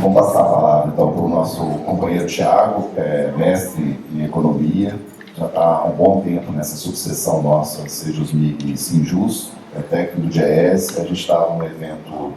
Vou passar a palavra então para o nosso companheiro Thiago, mestre em economia, já está há um bom tempo nessa sucessão nossa, Sejusmig e Sinjus, técnico do GES. A gente estava num evento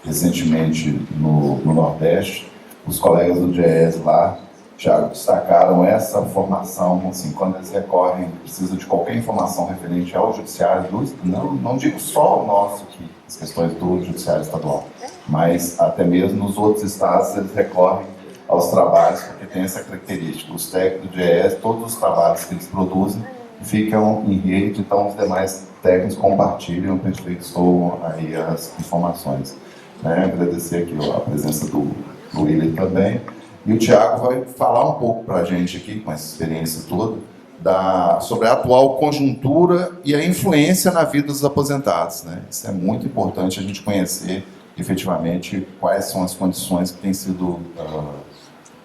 recentemente no Nordeste, os colegas do GES lá, Thiago, destacaram essa formação, assim, quando eles recorrem, precisam de qualquer informação referente ao judiciário, não digo só o nosso aqui, as questões do judiciário estadual, mas até mesmo nos outros estados eles recorrem aos trabalhos, porque tem essa característica. Os técnicos do GES, todos os trabalhos que eles produzem ficam em rede, então os demais técnicos compartilham, aperfeiçoam aí as informações. Agradecer aqui a presença do William também. E o Thiago vai falar um pouco para a gente aqui, com essa experiência toda, sobre a atual conjuntura e a influência na vida dos aposentados. Isso é muito importante a gente conhecer, efetivamente, quais são as condições que têm sido,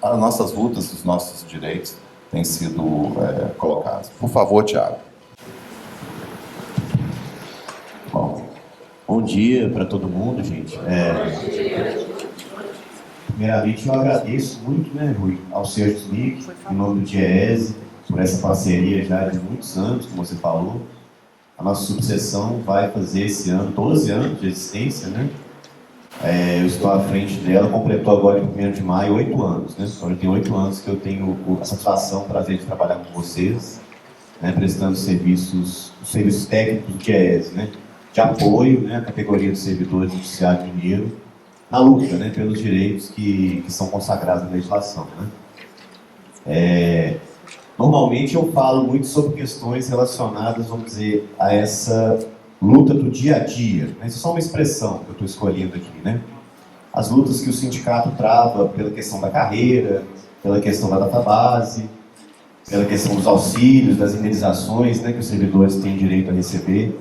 as nossas lutas, os nossos direitos têm sido colocados. Por favor, Thiago. Bom dia para todo mundo, gente. Primeiramente, eu agradeço muito, Rui, ao Sejusmig, em nome do GES, por essa parceria já de muitos anos, como você falou. A nossa subseção vai fazer esse ano 12 anos de existência, eu estou à frente dela, completou agora em 1º de maio 8 anos, Então, já tem 8 anos que eu tenho a satisfação, o prazer de trabalhar com vocês, prestando serviços técnicos do GES, de apoio, à categoria de servidores do Judiciário Mineiro, na luta, pelos direitos que são consagrados na legislação, Normalmente eu falo muito sobre questões relacionadas, vamos dizer, a essa luta do dia a dia. Isso é só uma expressão que eu estou escolhendo aqui, As lutas que o sindicato trava pela questão da carreira, pela questão da database, pela questão dos auxílios, das indenizações, que os servidores têm direito a receber.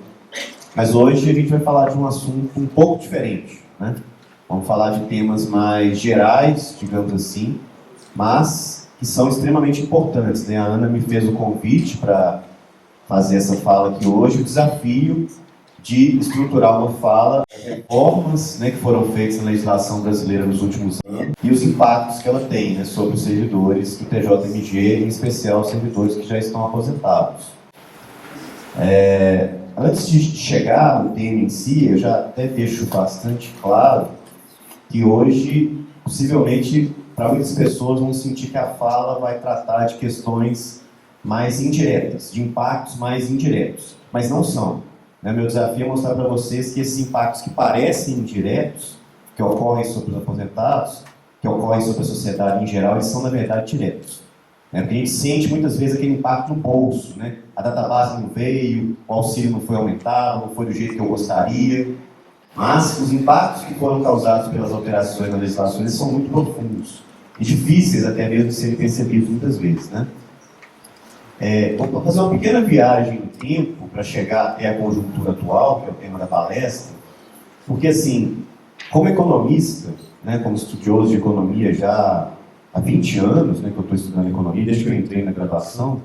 Mas hoje a gente vai falar de um assunto um pouco diferente, Vamos falar de temas mais gerais, digamos assim, mas que são extremamente importantes. A Ana me fez o convite para fazer essa fala aqui hoje, o desafio de estruturar uma fala, reformas que foram feitas na legislação brasileira nos últimos anos e os impactos que ela tem sobre os servidores do TJMG, em especial os servidores que já estão aposentados. Antes de chegar no tema em si, eu já até deixo bastante claro que hoje, possivelmente, para muitas pessoas vão sentir que a fala vai tratar de questões mais indiretas, de impactos mais indiretos, mas não são. Meu desafio é mostrar para vocês que esses impactos que parecem indiretos, que ocorrem sobre os aposentados, que ocorrem sobre a sociedade em geral, eles são, na verdade, diretos. Porque a gente sente muitas vezes aquele impacto no bolso, A database não veio, o auxílio não foi aumentado, não foi do jeito que eu gostaria. Mas os impactos que foram causados pelas alterações na legislação, eles são muito profundos e difíceis até mesmo de serem percebidos muitas vezes, Vou fazer uma pequena viagem no tempo para chegar até a conjuntura atual, que é o tema da palestra, porque, assim, como economista, como estudioso de economia já há 20 anos, que eu estou estudando economia, desde que eu entrei na graduação,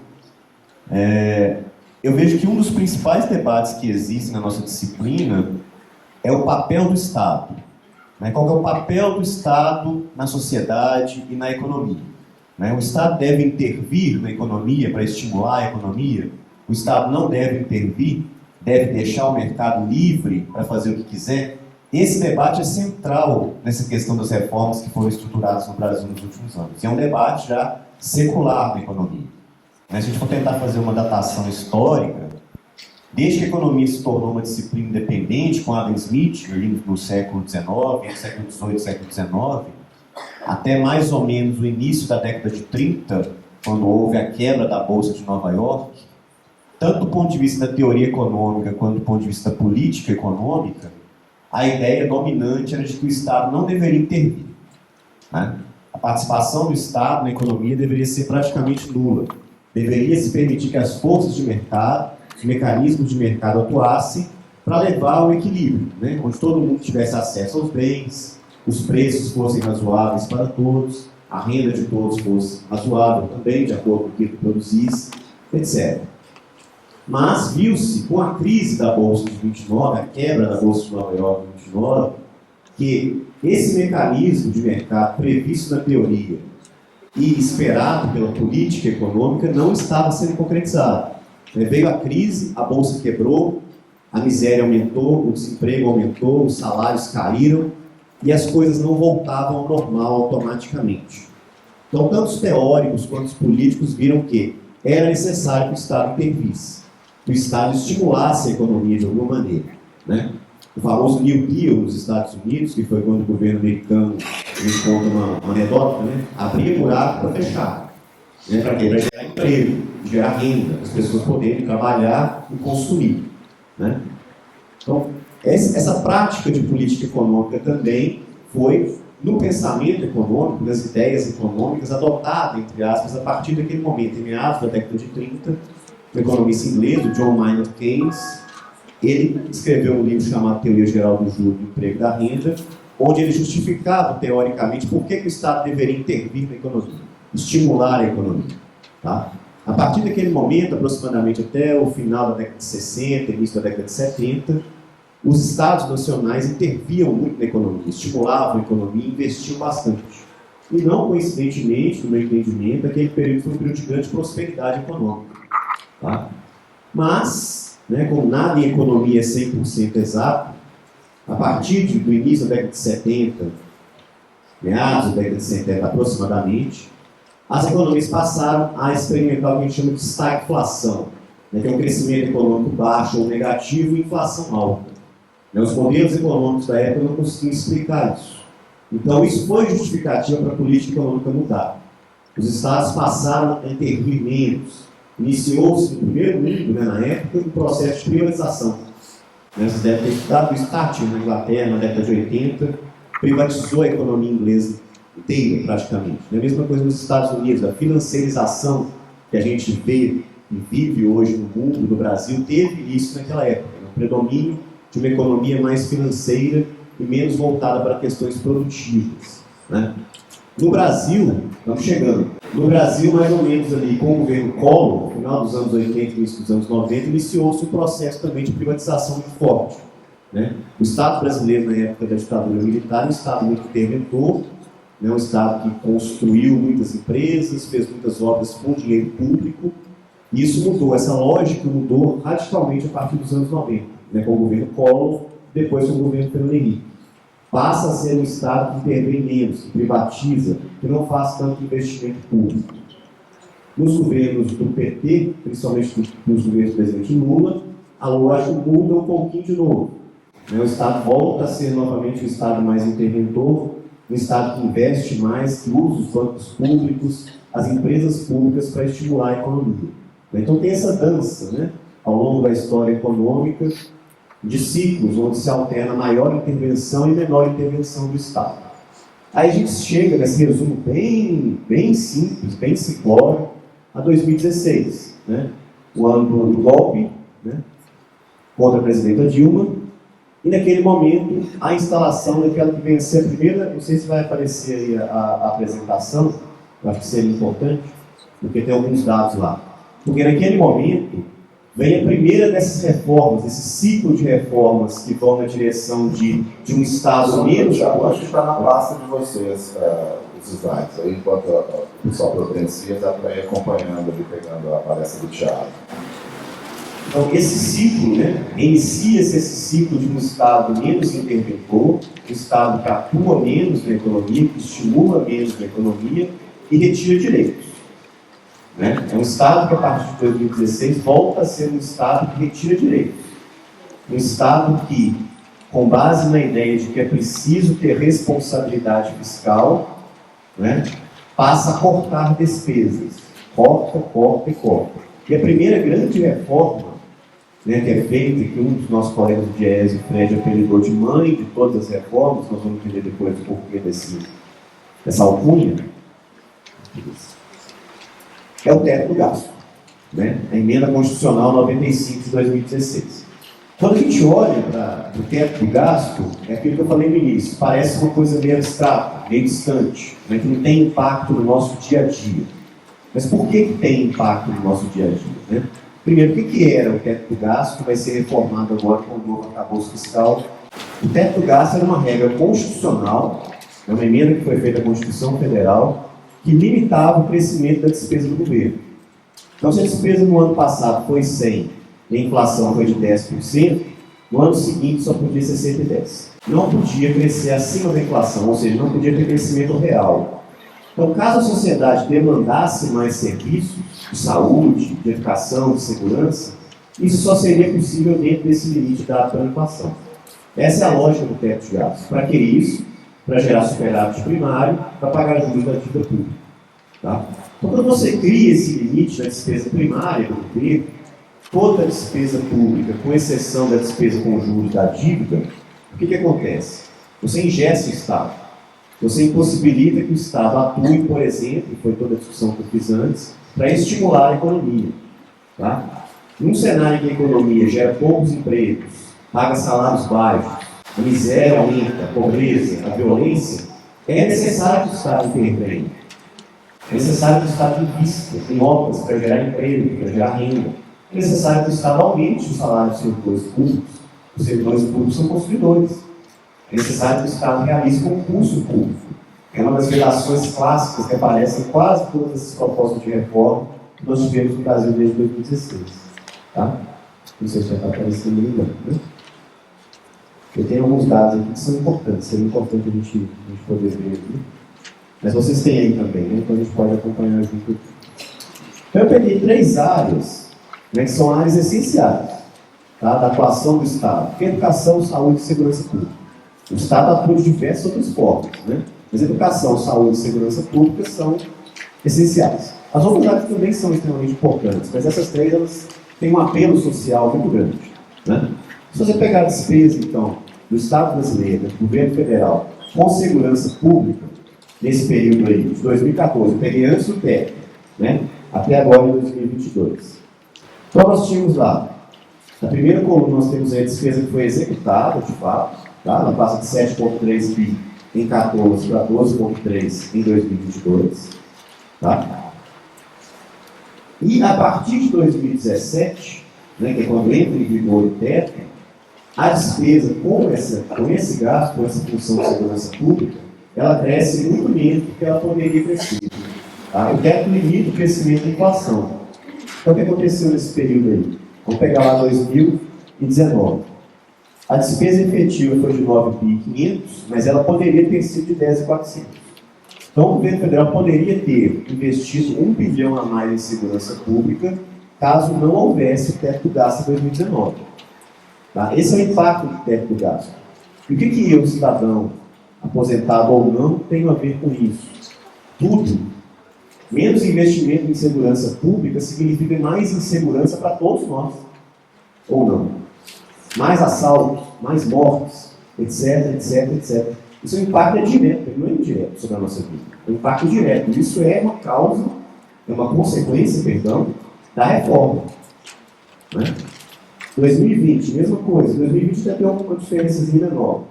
eu vejo que um dos principais debates que existem na nossa disciplina é o papel do Estado. Qual é o papel do Estado na sociedade e na economia? O Estado deve intervir na economia para estimular a economia? O Estado não deve intervir? Deve deixar o mercado livre para fazer o que quiser? Esse debate é central nessa questão das reformas que foram estruturadas no Brasil nos últimos anos. E é um debate já secular na economia. Se a gente for tentar fazer uma datação histórica, desde que a economia se tornou uma disciplina independente, com Adam Smith, ali no século XIX, entre século XVIII e século XIX, até mais ou menos o início da década de 30, quando houve a quebra da Bolsa de Nova York, tanto do ponto de vista da teoria econômica quanto do ponto de vista da política econômica, a ideia dominante era de que o Estado não deveria intervir. A participação do Estado na economia deveria ser praticamente nula. Deveria se permitir que as forças de mercado, os mecanismos de mercado atuassem para levar ao equilíbrio, onde todo mundo tivesse acesso aos bens, os preços fossem razoáveis para todos, a renda de todos fosse razoável também, de acordo com o que produzisse, etc. Mas viu-se, com a crise da Bolsa de 29, a quebra da Bolsa de Nova York em 29, que esse mecanismo de mercado previsto na teoria e esperado pela política econômica não estava sendo concretizado. Veio a crise, a bolsa quebrou, a miséria aumentou, o desemprego aumentou, os salários caíram e as coisas não voltavam ao normal automaticamente. Então, tanto os teóricos quanto os políticos viram que era necessário que o Estado intervisse, que o Estado estimulasse a economia de alguma maneira, né? O famoso New Deal nos Estados Unidos, que foi quando o governo americano me conta uma anedota, né? Abria buraco para fechar. Né? Para quê? Para gerar emprego, gerar renda, para as pessoas poderem trabalhar e consumir. Né? Então, essa prática de política econômica também foi, no pensamento econômico, nas ideias econômicas, adotada, entre aspas, a partir daquele momento, em meados da década de 30, o economista inglês, o John Maynard Keynes, ele escreveu um livro chamado Teoria Geral do Juro, do Emprego e da Renda, onde ele justificava, teoricamente, por que o Estado deveria intervir na economia, estimular a economia. Tá? A partir daquele momento, aproximadamente até o final da década de 60, início da década de 70, os Estados nacionais interviam muito na economia, estimulavam a economia e investiam bastante. E não coincidentemente, no meu entendimento, aquele período foi um período de grande prosperidade econômica. Tá? Mas, né, como nada em economia é 100% exato, a partir do início da década de 70, meados da década de 70 aproximadamente, as economias passaram a experimentar o que a gente chama de estagflação, né, que é um crescimento econômico baixo ou negativo e inflação alta. Né, os modelos econômicos da época não conseguiam explicar isso. Então, isso foi justificativa para a política econômica mudar. Os estados passaram a intervir menos. Iniciou-se no primeiro mundo, né, na época, um processo de privatização. Você deve ter estudado isso, Thatcher, na Inglaterra, na década de 80, privatizou a economia inglesa inteira, praticamente. É a mesma coisa nos Estados Unidos, a financiarização que a gente vê e vive hoje no mundo, no Brasil, teve isso naquela época. O predomínio de uma economia mais financeira e menos voltada para questões produtivas. Né? No Brasil, estamos chegando. No Brasil, mais ou menos ali, com o governo Collor, no final dos anos 80 e início dos anos 90, iniciou-se um processo também de privatização muito forte. Né? O Estado brasileiro, na época da ditadura militar, é um Estado muito interventor, né? Um Estado que construiu muitas empresas, fez muitas obras com dinheiro público, e isso mudou, essa lógica mudou radicalmente a partir dos anos 90, né? Com o governo Collor, depois com o governo Fernando Henrique. Passa a ser um Estado que intervém menos, que privatiza, que não faz tanto investimento público. Nos governos do PT, principalmente nos governos do presidente Lula, a lógica muda um pouquinho de novo. O Estado volta a ser novamente um Estado mais interventor, um Estado que investe mais, que usa os bancos públicos, as empresas públicas para estimular a economia. Então tem essa dança, né, ao longo da história econômica, de ciclos, onde se alterna maior intervenção e menor intervenção do Estado. Aí a gente chega nesse resumo bem simples, bem simplório, a 2016, né? O ano do golpe, né? Contra a presidenta Dilma, e naquele momento a instalação daquela que vem a ser a primeira, não sei se vai aparecer aí a apresentação, eu acho que seria importante, porque tem alguns dados lá. Porque naquele momento vem a primeira dessas reformas, esse ciclo de reformas que vão na direção de um Estado menos... Eu acho que está na pasta de vocês, os slides. Aí, enquanto o pessoal providencia, dá para ir acompanhando ali, pegando a palestra do Thiago. Então, esse ciclo, né, inicia-se esse ciclo de um Estado menos interventor, um Estado que atua menos na economia, que estimula menos na economia e retira direitos. Né? É um Estado que, a partir de 2016, volta a ser um Estado que retira direitos. Um Estado que, com base na ideia de que é preciso ter responsabilidade fiscal, né, passa a cortar despesas. Corta, corta e corta. E a primeira grande reforma, né, que é feita, que um dos nossos colegas do Diese, o Fred, apelidou de mãe de todas as reformas, nós vamos entender depois o porquê dessa alcunha, é o teto do gasto, né? A emenda constitucional 95 de 2016. Quando a gente olha para o teto do gasto, é aquilo que eu falei no início, parece uma coisa meio abstrata, meio distante, né, que não tem impacto no nosso dia a dia. Mas por que tem impacto no nosso dia a dia? Né? Primeiro, o que era o teto do gasto que vai ser reformado agora com o novo arcabouço fiscal O teto do gasto era uma regra constitucional, é uma emenda que foi feita à Constituição Federal, que limitava o crescimento da despesa do governo. Então, se a despesa no ano passado foi 100 e a inflação foi de 10%, no ano seguinte só podia ser 110. Não podia crescer acima da inflação, ou seja, não podia ter crescimento real. Então, caso a sociedade demandasse mais serviços de saúde, de educação, de segurança, isso só seria possível dentro desse limite dado pela inflação. Essa é a lógica do teto de gastos. Para que isso? Para gerar superávit primário, para pagar juros da dívida pública. Tá? Então, quando você cria esse limite da despesa primária do governo, toda a despesa pública, com exceção da despesa com juros da dívida, o que acontece? Você ingessa o Estado. Você impossibilita que o Estado atue, por exemplo, foi toda a discussão que eu fiz antes, para estimular a economia. Tá? Num cenário em que a economia gera poucos empregos, paga salários baixos, a miséria aumenta, a pobreza, a violência, é necessário que o Estado intervenha. É necessário que o Estado invista em obras para gerar emprego, para gerar renda. É necessário que o Estado aumente os salários dos servidores públicos. Os servidores públicos são construidores. É necessário que o Estado realize concurso público. É uma das vedações clássicas que aparecem em quase todas essas propostas de reforma que nós tivemos no Brasil desde 2016. Tá? Não sei se já está aparecendo ali, não. Né? Eu tenho alguns dados aqui que são importantes, seria importante a gente poder ver aqui. Mas vocês têm aí também, né? Então a gente pode acompanhar junto aqui. Então eu peguei 3 áreas, né, que são áreas essenciais, tá, da atuação do Estado, que é educação, saúde e segurança pública. O Estado atua de diversas outras formas, né? Mas educação, saúde e segurança pública são essenciais. As outras áreas também são extremamente importantes, mas essas 3 elas têm um apelo social muito grande, né? Se você pegar a despesa, então, do Estado brasileiro, do governo federal, com segurança pública, nesse período aí, de 2014, eu peguei antes do teto, né, até agora em 2022. Então nós tínhamos lá, na primeira coluna nós temos aí a despesa que foi executada, de fato, tá? Ela passa de 7,3 bi em 14 para 12,3 em 2022. Tá? E a partir de 2017, né, que é quando entra em vigor o teto, a despesa com esse gasto, com essa função de segurança pública, ela cresce muito menos do que ela poderia crescer. Tá? O teto limita o crescimento da inflação. Então, o que aconteceu nesse período aí? Vamos pegar lá 2019. A despesa efetiva foi de 9.500, mas ela poderia ter sido de 10.400. Então, o governo federal poderia ter investido 1 bilhão a mais em segurança pública, caso não houvesse o teto do gasto em 2019. Tá? Esse é o impacto do teto do gasto. E o que eu, cidadão, aposentado ou não, tenho a ver com isso? Tudo. Menos investimento em segurança pública significa mais insegurança para todos nós. Ou não? Mais assaltos, mais mortes, etc, etc, etc. Isso é um impacto direto, não é indireto sobre a nossa vida. É um impacto direto. Isso é uma causa, é uma consequência, perdão, da reforma. Né? 2020, mesma coisa. 2020 já tem uma diferença menor.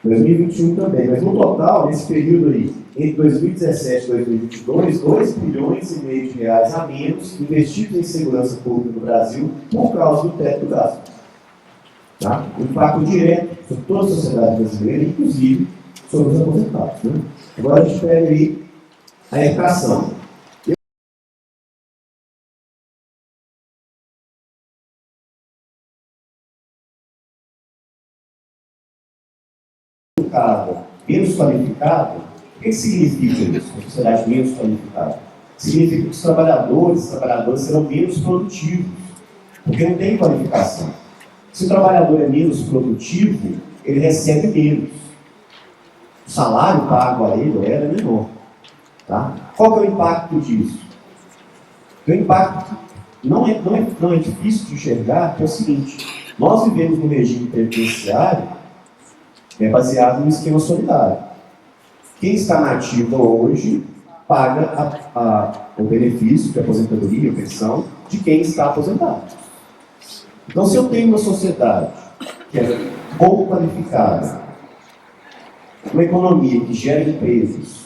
2021 também. Mas no total, nesse período aí, entre 2017 e 2022, 2 bilhões e meio de reais a menos investidos em segurança pública no Brasil por causa do teto do gasto. Tá? Um impacto direto sobre toda a sociedade brasileira, inclusive sobre os aposentados. Né? Agora a gente pega aí a educação. Menos qualificado, o que significa isso? Uma sociedade menos qualificada? Significa que os trabalhadores serão menos produtivos, porque não tem qualificação. Se o trabalhador é menos produtivo, ele recebe menos. O salário pago a ele ou ela é menor. Tá? Qual que é o impacto disso? O impacto não é difícil de enxergar, que é o seguinte: nós vivemos num regime previdenciário baseado no esquema solidário. Quem está na ativa hoje paga o benefício de aposentadoria, a pensão, de quem está aposentado. Então, se eu tenho uma sociedade que é pouco qualificada, uma economia que gera empregos,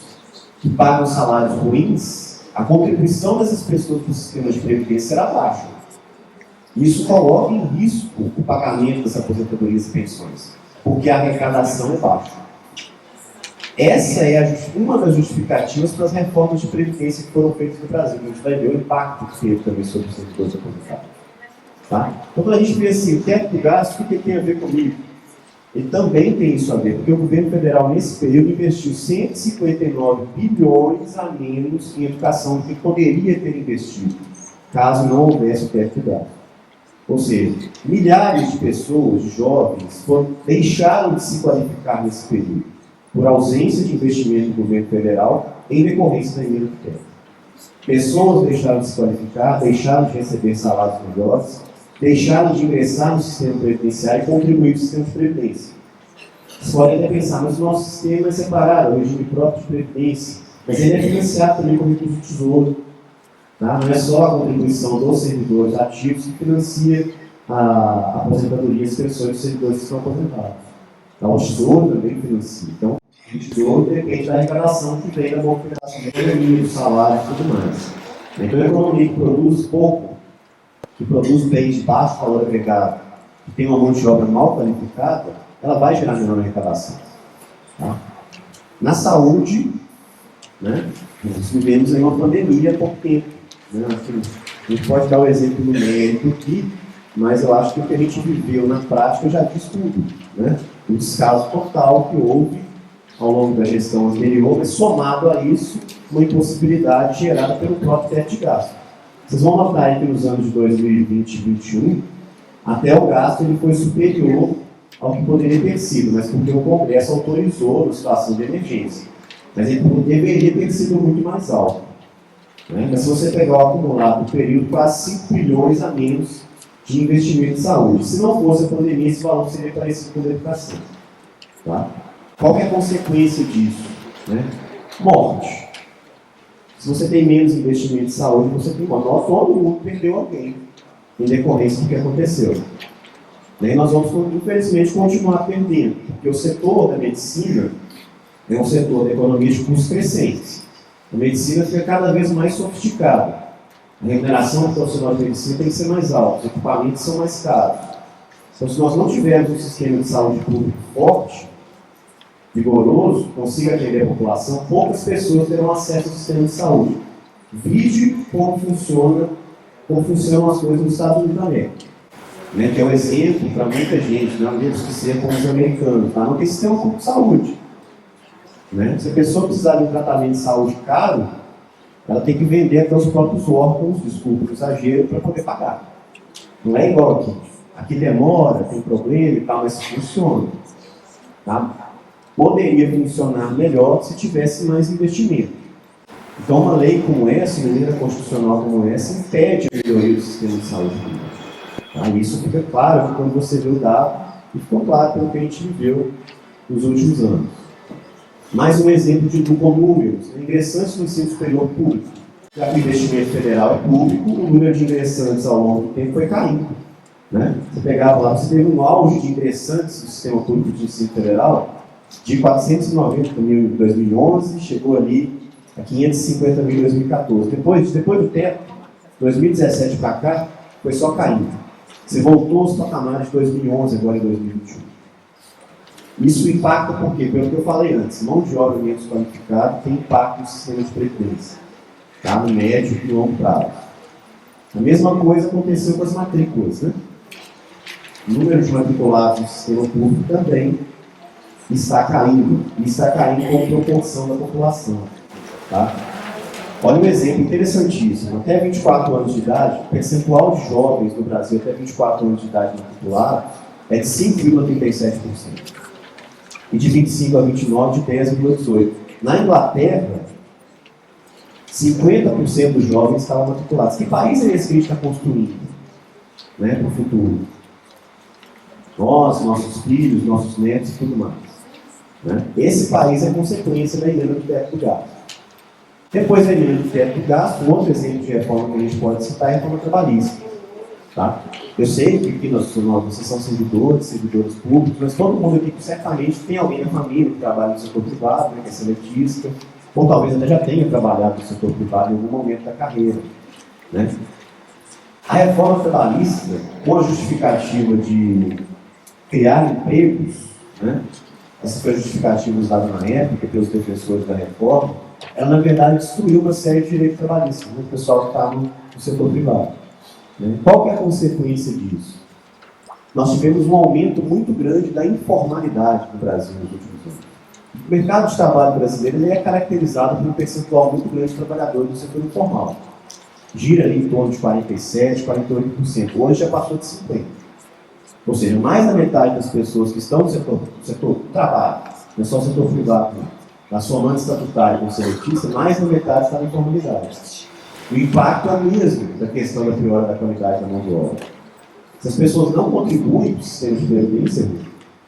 que pagam salários ruins, a contribuição dessas pessoas para o sistema de previdência será baixa. Isso coloca em risco o pagamento das aposentadorias e pensões. porque a arrecadação é baixa. Essa é uma das justificativas para as reformas de previdência que foram feitas no Brasil. A gente vai ver o impacto que teve também sobre os servidores aposentados. Tá? Então, quando a gente vê assim, o teto do gasto, o que tem a ver comigo? Ele também tem isso a ver, porque o governo federal, nesse período, investiu 159 bilhões a menos em educação do que poderia ter investido, caso não houvesse o teto do gasto. Ou seja, milhares de pessoas, jovens, deixaram de se qualificar nesse período, por ausência de investimento do governo federal em decorrência da emenda do teto. Pessoas deixaram de se qualificar, deixaram de receber salários melhores, deixaram de ingressar no sistema previdenciário e contribuir para o sistema de previdência. Você pode até pensar, mas o nosso sistema é separado, é o regime próprio de previdência, mas ele é financiado também com recurso do Tesouro. Tá? Não é só a contribuição dos servidores ativos que financia a aposentadoria e as pensões dos servidores que estão aposentados. Então, o Tesouro também financia. Então, o Tesouro depende da arrecadação que vem da movimentação da economia, do salário e tudo mais. Então, a economia que produz pouco, que produz bens de baixo valor agregado, que tem uma mão de obra mal qualificada, ela vai gerar menor arrecadação. Tá? Na saúde, né, nós vivemos em uma pandemia há pouco tempo. Né? A gente pode dar o exemplo numérico aqui, mas eu acho que o que a gente viveu na prática já diz tudo. Né? O descaso total que houve ao longo da gestão anterior, mas somado a isso, uma impossibilidade gerada pelo próprio teto de gasto. Vocês vão notar aí que nos anos de 2020 e 2021, até o gasto ele foi superior ao que poderia ter sido, mas porque o Congresso autorizou na situação de emergência. Mas ele deveria ter sido muito mais alto. Né? Mas se você pegar o acumulado do período, quase 5 bilhões a menos de investimento em saúde. Se não fosse a pandemia, esse valor seria parecido com a da educação. Tá? Qual que é a consequência disso? Né? Morte. Se você tem menos investimento em saúde, você tem uma nota, todo mundo perdeu alguém em decorrência do que aconteceu. E nós vamos, infelizmente, continuar perdendo, porque o setor da medicina é um setor da economia de custos crescentes. A medicina fica cada vez mais sofisticada. A remuneração do profissional de medicina tem que ser mais alta, os equipamentos são mais caros. Então, se nós não tivermos um sistema de saúde público forte, vigoroso, consiga atender a população, poucas pessoas terão acesso ao sistema de saúde. Vide como funcionam as coisas nos Estados Unidos da América. Né, que é um exemplo para muita gente, não temos que ser como os americanos, tá? Não tem sistema público de saúde. Né? Se a pessoa precisar de um tratamento de saúde caro, ela tem que vender até os próprios órgãos, desculpa o exagero, para poder pagar. Não é igual aqui. Aqui demora, tem problema e tal, mas funciona. Tá? Poderia funcionar melhor se tivesse mais investimento. Então, uma lei como essa, uma lei constitucional como essa, impede a melhoria do sistema de saúde pública. Tá? Isso fica claro quando você vê o dado, e ficou claro pelo que a gente viveu nos últimos anos. Mais um exemplo com números. Ingressantes no ensino superior público. Já que o investimento federal é público, o número de ingressantes ao longo do tempo foi caindo. Né? Você pegava lá, você teve um auge de ingressantes no sistema público de ensino federal de 490 mil em 2011, chegou ali a 550 mil em 2014. Depois do teto, 2017 para cá, foi só caindo. Você voltou aos patamares de 2011, agora em 2021. Isso impacta por quê? Pelo que eu falei antes, mão de obra menos qualificada tem impacto no sistema de previdência, tá? No médio e no longo prazo. A mesma coisa aconteceu com as matrículas, né? O número de matriculados no sistema público também está caindo, e está caindo com proporção da população. Tá? Olha um exemplo interessantíssimo. Até 24 anos de idade, o percentual de jovens no Brasil até 24 anos de idade matriculados é de 5,37%. E de 25 a 29, de 10,18%. Na Inglaterra, 50% dos jovens estavam matriculados. Que país é esse que a gente está construindo, né, para o futuro? Nós, nossos filhos, nossos netos e tudo mais. Né? Esse país é consequência da emenda do teto do gasto. Depois da emenda do teto do gasto, outro exemplo de reforma que a gente pode citar é a reforma trabalhista. Tá? Eu sei que aqui vocês são servidores públicos, mas todo mundo aqui certamente tem alguém na família que trabalha no setor privado, né, que é seletista, ou talvez até já tenha trabalhado no setor privado em algum momento da carreira. Né? A reforma trabalhista, com a justificativa de criar empregos, né? Essa foi a justificativa usada na época pelos defensores da reforma. Ela, na verdade, destruiu uma série de direitos trabalhistas, né? O pessoal que estava no setor privado. Né? Qual que é a consequência disso? Nós tivemos um aumento muito grande da informalidade no Brasil nos últimos anos. O mercado de trabalho brasileiro ele é caracterizado por um percentual muito grande de trabalhadores do setor informal. Gira ali em torno de 47%, 48%. Hoje já passou de 50%. Ou seja, mais da metade das pessoas que estão no setor do trabalho, não é só o setor privado, na somando estatutária com seletista, mais da metade está na informalidade. O impacto é o mesmo da questão da piora da qualidade da mão de obra. Se as pessoas não contribuem para o sistema de previdência,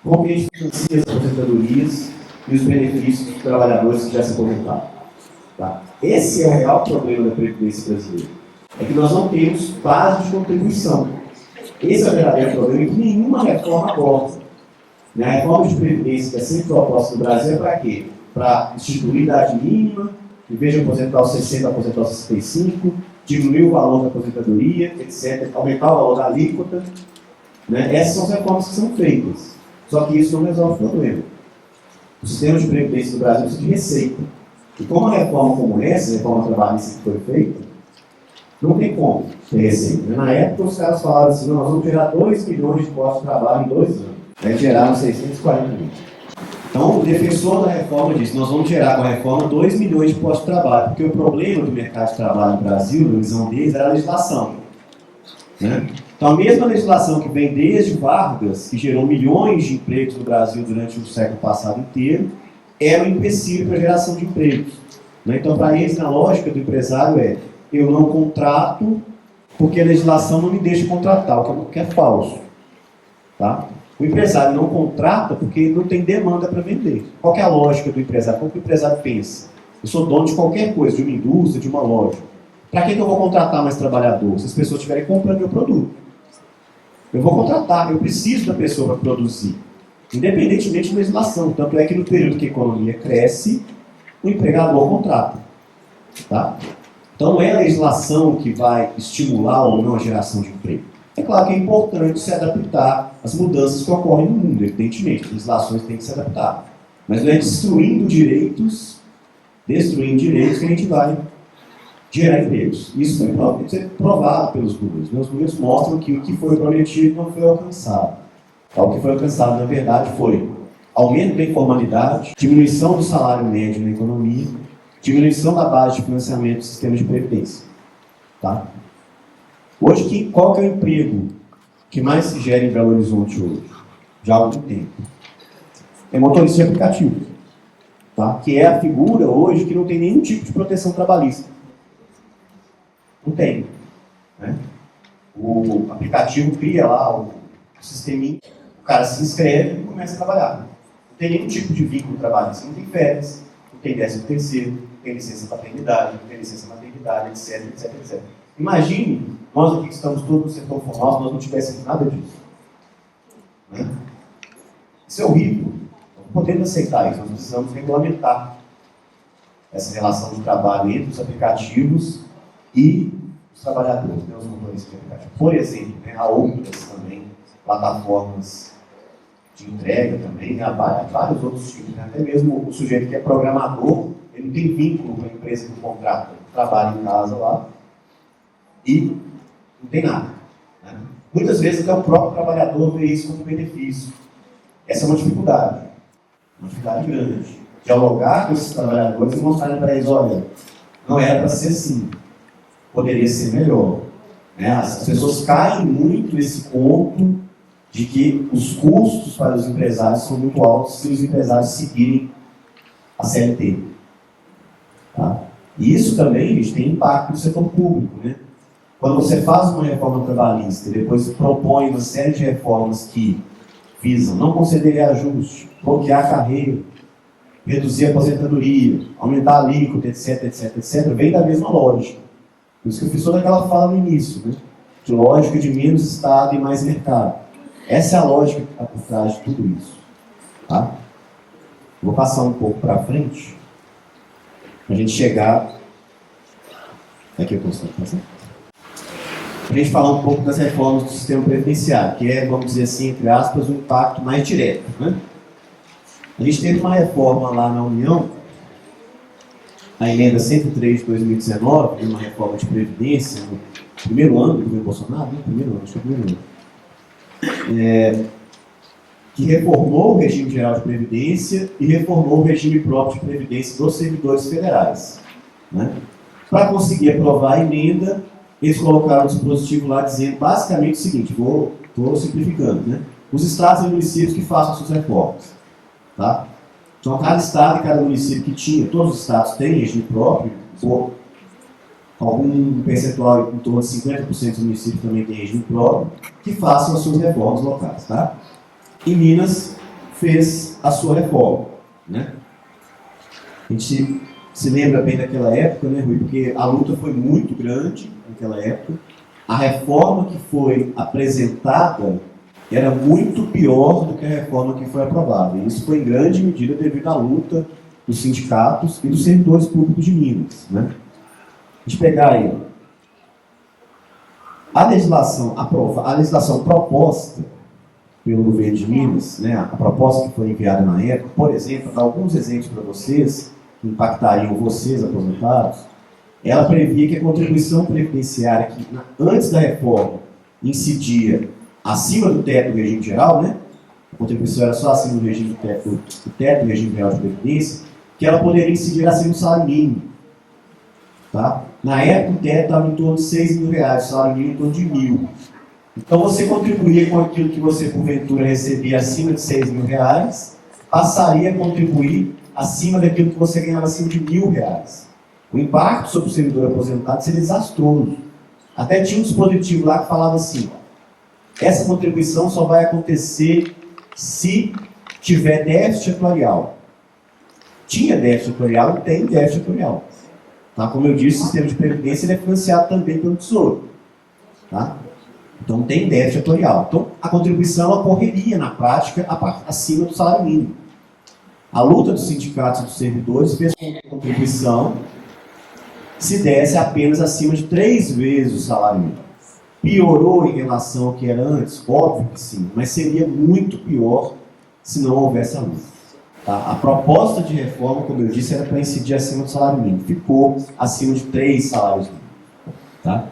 como que a gente financia as aposentadorias e os benefícios dos trabalhadores que já se aposentaram? Tá? Esse é o real problema da previdência brasileira. É que nós não temos base de contribuição. Esse é o verdadeiro problema que nenhuma reforma aborda. A reforma de previdência que é sempre proposta no Brasil é para quê? Para instituir idade mínima, em vez de aposentar aos 60, aposentar aos 65, diminuir o valor da aposentadoria, etc., aumentar o valor da alíquota. Né? Essas são as reformas que são feitas. Só que isso não resolve o problema. O sistema de previdência do Brasil precisa de receita. E como uma reforma como essa, a reforma trabalhista que foi feita, não tem como ter receita. Na época, os caras falaram assim, nós vamos gerar 2 milhões de postos de trabalho em 2 anos. Aí geraram 640 mil. Então, o defensor da reforma disse, nós vamos gerar com a reforma 2 milhões de postos de trabalho, porque o problema do mercado de trabalho no Brasil, na visão deles, era a legislação. Né? Então, a mesma legislação que vem desde Vargas, que gerou milhões de empregos no Brasil durante o século passado inteiro, era um empecilho para a geração de empregos. Né? Então, para eles, na lógica do empresário eu não contrato porque a legislação não me deixa contratar, o que é falso. Tá? O empresário não contrata porque não tem demanda para vender. Qual que é a lógica do empresário? Como que o empresário pensa? Eu sou dono de qualquer coisa, de uma indústria, de uma loja. Para que eu vou contratar mais trabalhador? Se as pessoas estiverem comprando meu produto. Eu vou contratar, eu preciso da pessoa para produzir. Independentemente da legislação. Tanto é que no período que a economia cresce, o empregador contrata. Tá? Então não é a legislação que vai estimular ou não a geração de emprego. É claro que é importante se adaptar às mudanças que ocorrem no mundo, evidentemente. As legislações têm que se adaptar. Mas não é destruindo direitos que a gente vai gerar empregos. Isso foi provado pelos números. Os números mostram que o que foi prometido não foi alcançado. O que foi alcançado, na verdade, foi aumento da informalidade, diminuição do salário médio na economia, diminuição da base de financiamento do sistema de previdência. Tá? Hoje, qual que é o emprego que mais se gera em Belo Horizonte hoje? Já há algum tempo. É motorista de aplicativo. Tá? Que é a figura hoje que não tem nenhum tipo de proteção trabalhista. Não tem. Né? O aplicativo cria lá o sisteminha, o cara se inscreve e começa a trabalhar. Não tem nenhum tipo de vínculo trabalhista. Não tem férias, não tem 13º, não tem licença paternidade, não tem licença maternidade, etc. Imagine, nós aqui que estamos todos no setor formal, se nós não tivéssemos nada disso. Né? Isso é horrível. Não podemos aceitar isso, nós precisamos regulamentar essa relação de trabalho entre os aplicativos e os trabalhadores, né, os motoristas de aplicativo. Por exemplo, né, há outras também, plataformas de entrega também, há vários outros tipos, né? Até mesmo o sujeito que é programador, ele não tem vínculo com a empresa que contrata, ele trabalha em casa lá e não tem nada. Né? Muitas vezes até o próprio trabalhador vê isso como benefício. Essa é uma dificuldade grande. Dialogar com esses trabalhadores e mostrar para eles, olha, não era para ser assim, poderia ser melhor. Né? As pessoas caem muito nesse ponto de que os custos para os empresários são muito altos se os empresários seguirem a CLT. Tá? E isso também, gente, tem impacto no setor público. Né? Quando você faz uma reforma trabalhista e depois propõe uma série de reformas que visam não conceder reajuste, bloquear a carreira, reduzir a aposentadoria, aumentar a alíquota, etc., vem da mesma lógica. Por isso que eu fiz toda aquela fala no início, né? De lógica de menos Estado e mais mercado. Essa é a lógica que está por trás de tudo isso. Tá? Vou passar um pouco para frente, para a gente chegar... Aqui eu consigo passar. Para a gente falar um pouco das reformas do sistema previdenciário, que é, vamos dizer assim, entre aspas, um impacto mais direto. Né? A gente teve uma reforma lá na União, a emenda 103 de 2019, uma reforma de Previdência, no primeiro ano do governo Bolsonaro, acho que é o primeiro ano, que reformou o regime geral de Previdência e reformou o regime próprio de Previdência dos servidores federais. Né? Para conseguir aprovar a emenda, eles colocaram um dispositivo lá dizendo basicamente o seguinte, estou simplificando, né? Os estados e municípios que façam suas reformas. Tá? Então, cada estado e cada município que tinha, todos os estados têm regime próprio, ou algum percentual, em torno de 50% dos municípios também tem regime próprio, que façam as suas reformas locais. Tá? E Minas fez a sua reforma. Né? A gente se lembra bem daquela época, né, Rui? Porque a luta foi muito grande naquela época. A reforma que foi apresentada era muito pior do que a reforma que foi aprovada. E isso foi em grande medida devido à luta dos sindicatos e dos servidores públicos de Minas. Né? A gente pegar aí, a legislação proposta pelo governo de Minas, né, a proposta que foi enviada na época, por exemplo, dar alguns exemplos para vocês, que impactariam vocês, aposentados, ela previa que a contribuição previdenciária, que antes da reforma incidia acima do teto do regime geral, né? A contribuição era só acima do regime do teto do regime geral de previdência, que ela poderia incidir acima do salário mínimo. Tá? Na época, o teto estava em torno de R$6.000, o salário mínimo em torno de R$1.000. Então, você contribuía com aquilo que você, porventura, recebia acima de R$6.000, passaria a contribuir acima daquilo que você ganhava acima de R$1.000. O impacto sobre o servidor aposentado seria desastroso. Até tinha um dispositivo lá que falava assim, essa contribuição só vai acontecer se tiver déficit atuarial. Tinha déficit atuarial e tem déficit atuarial. Tá? Como eu disse, o sistema de previdência ele é financiado também pelo Tesouro. Tá? Então tem déficit atuarial. Então a contribuição ocorreria na prática acima do salário mínimo. A luta dos sindicatos e dos servidores fez com que a contribuição se desse apenas acima de 3 vezes o salário mínimo. Piorou em relação ao que era antes? Óbvio que sim, mas seria muito pior se não houvesse a luta. Tá? A proposta de reforma, como eu disse, era para incidir acima do salário mínimo. Ficou acima de 3 salários mínimos. Tá?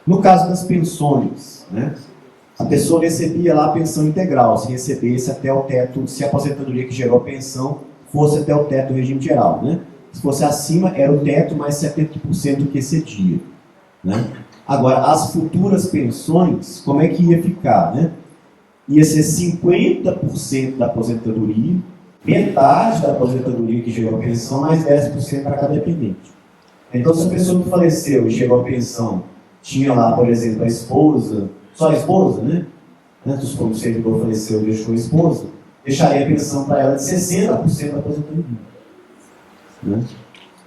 No caso das pensões, né, a pessoa recebia lá a pensão integral, se recebesse até o teto, se a aposentadoria que gerou a pensão fosse até o teto do regime geral. Né? Se fosse acima, era o teto mais 70% do que excedia. Né? Agora, as futuras pensões, como é que ia ficar? Né? Ia ser 50% da aposentadoria, metade da aposentadoria que gerou a pensão, mais 10% para cada dependente. Então, se a pessoa que faleceu e chegou à pensão, tinha lá, por exemplo, a esposa, só a esposa, né? Antes, quando o servidor faleceu e deixou a esposa, deixaria a pensão para ela de 60% da aposentadoria. Né?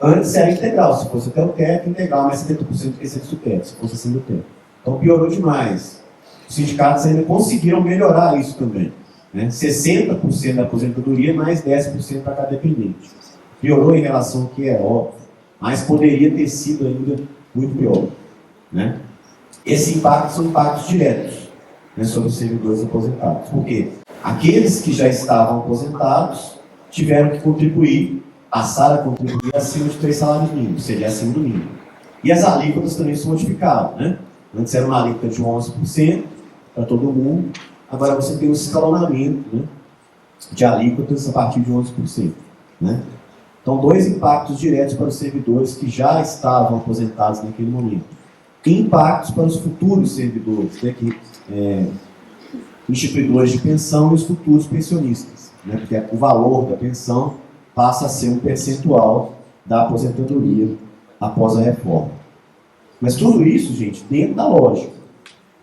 Antes era integral, se fosse até o teto, integral, mais 70% do que excedesse do teto, se fosse acima do teto. Então piorou demais. Os sindicatos ainda conseguiram melhorar isso também. Né? 60% da aposentadoria, mais 10% para cada dependente. Piorou em relação ao que é óbvio, mas poderia ter sido ainda muito pior. Né? Esses impactos são impactos diretos, né, sobre os servidores aposentados. Por quê? Aqueles que já estavam aposentados tiveram que contribuir, passaram a contribuir acima de 3 salários mínimos, seria acima do mínimo. E as alíquotas também se modificaram. Né? Antes era uma alíquota de 11% para todo mundo, agora você tem um escalonamento, né, de alíquotas a partir de 11%. Né? Então, 2 impactos diretos para os servidores que já estavam aposentados naquele momento. E impactos para os futuros servidores, né, instituidores de pensão e os futuros pensionistas. Né, porque o valor da pensão passa a ser um percentual da aposentadoria após a reforma. Mas tudo isso, gente, dentro da lógica.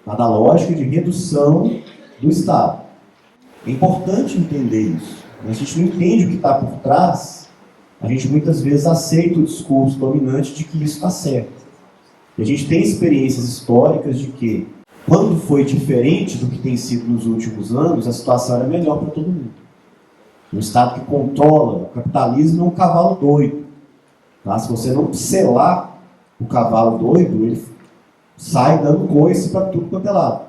Tá? Da lógica de redução do Estado. É importante entender isso. A gente não entende o que está por trás, a gente muitas vezes aceita o discurso dominante de que isso está certo. E a gente tem experiências históricas de que, quando foi diferente do que tem sido nos últimos anos, a situação era melhor para todo mundo. Um Estado que controla o capitalismo é um cavalo doido. Tá? Se você não selar o cavalo doido, ele sai dando coice para tudo quanto é lado.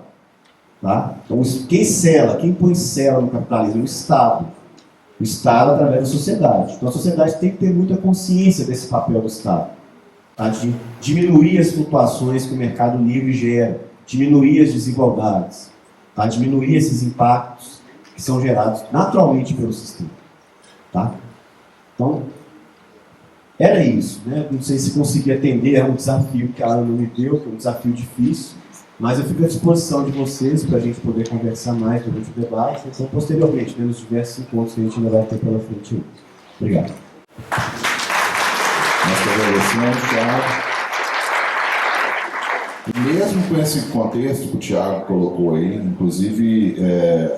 Tá? Então, quem sela, quem põe sela no capitalismo é o Estado. O Estado através da sociedade. Então a sociedade tem que ter muita consciência desse papel do Estado. Tá? De diminuir as flutuações que o mercado livre gera, diminuir as desigualdades, tá? Diminuir esses impactos que são gerados naturalmente pelo sistema. Tá? Então, era isso. Né? Não sei se consegui atender a um desafio que a Ana me deu, que é um desafio difícil, mas eu fico à disposição de vocês para a gente poder conversar mais durante o debate, então, posteriormente, né, nos diversos encontros que a gente ainda vai ter pela frente. Obrigado. Nós que agradecemos, Thiago. E mesmo com esse contexto que o Thiago colocou aí, inclusive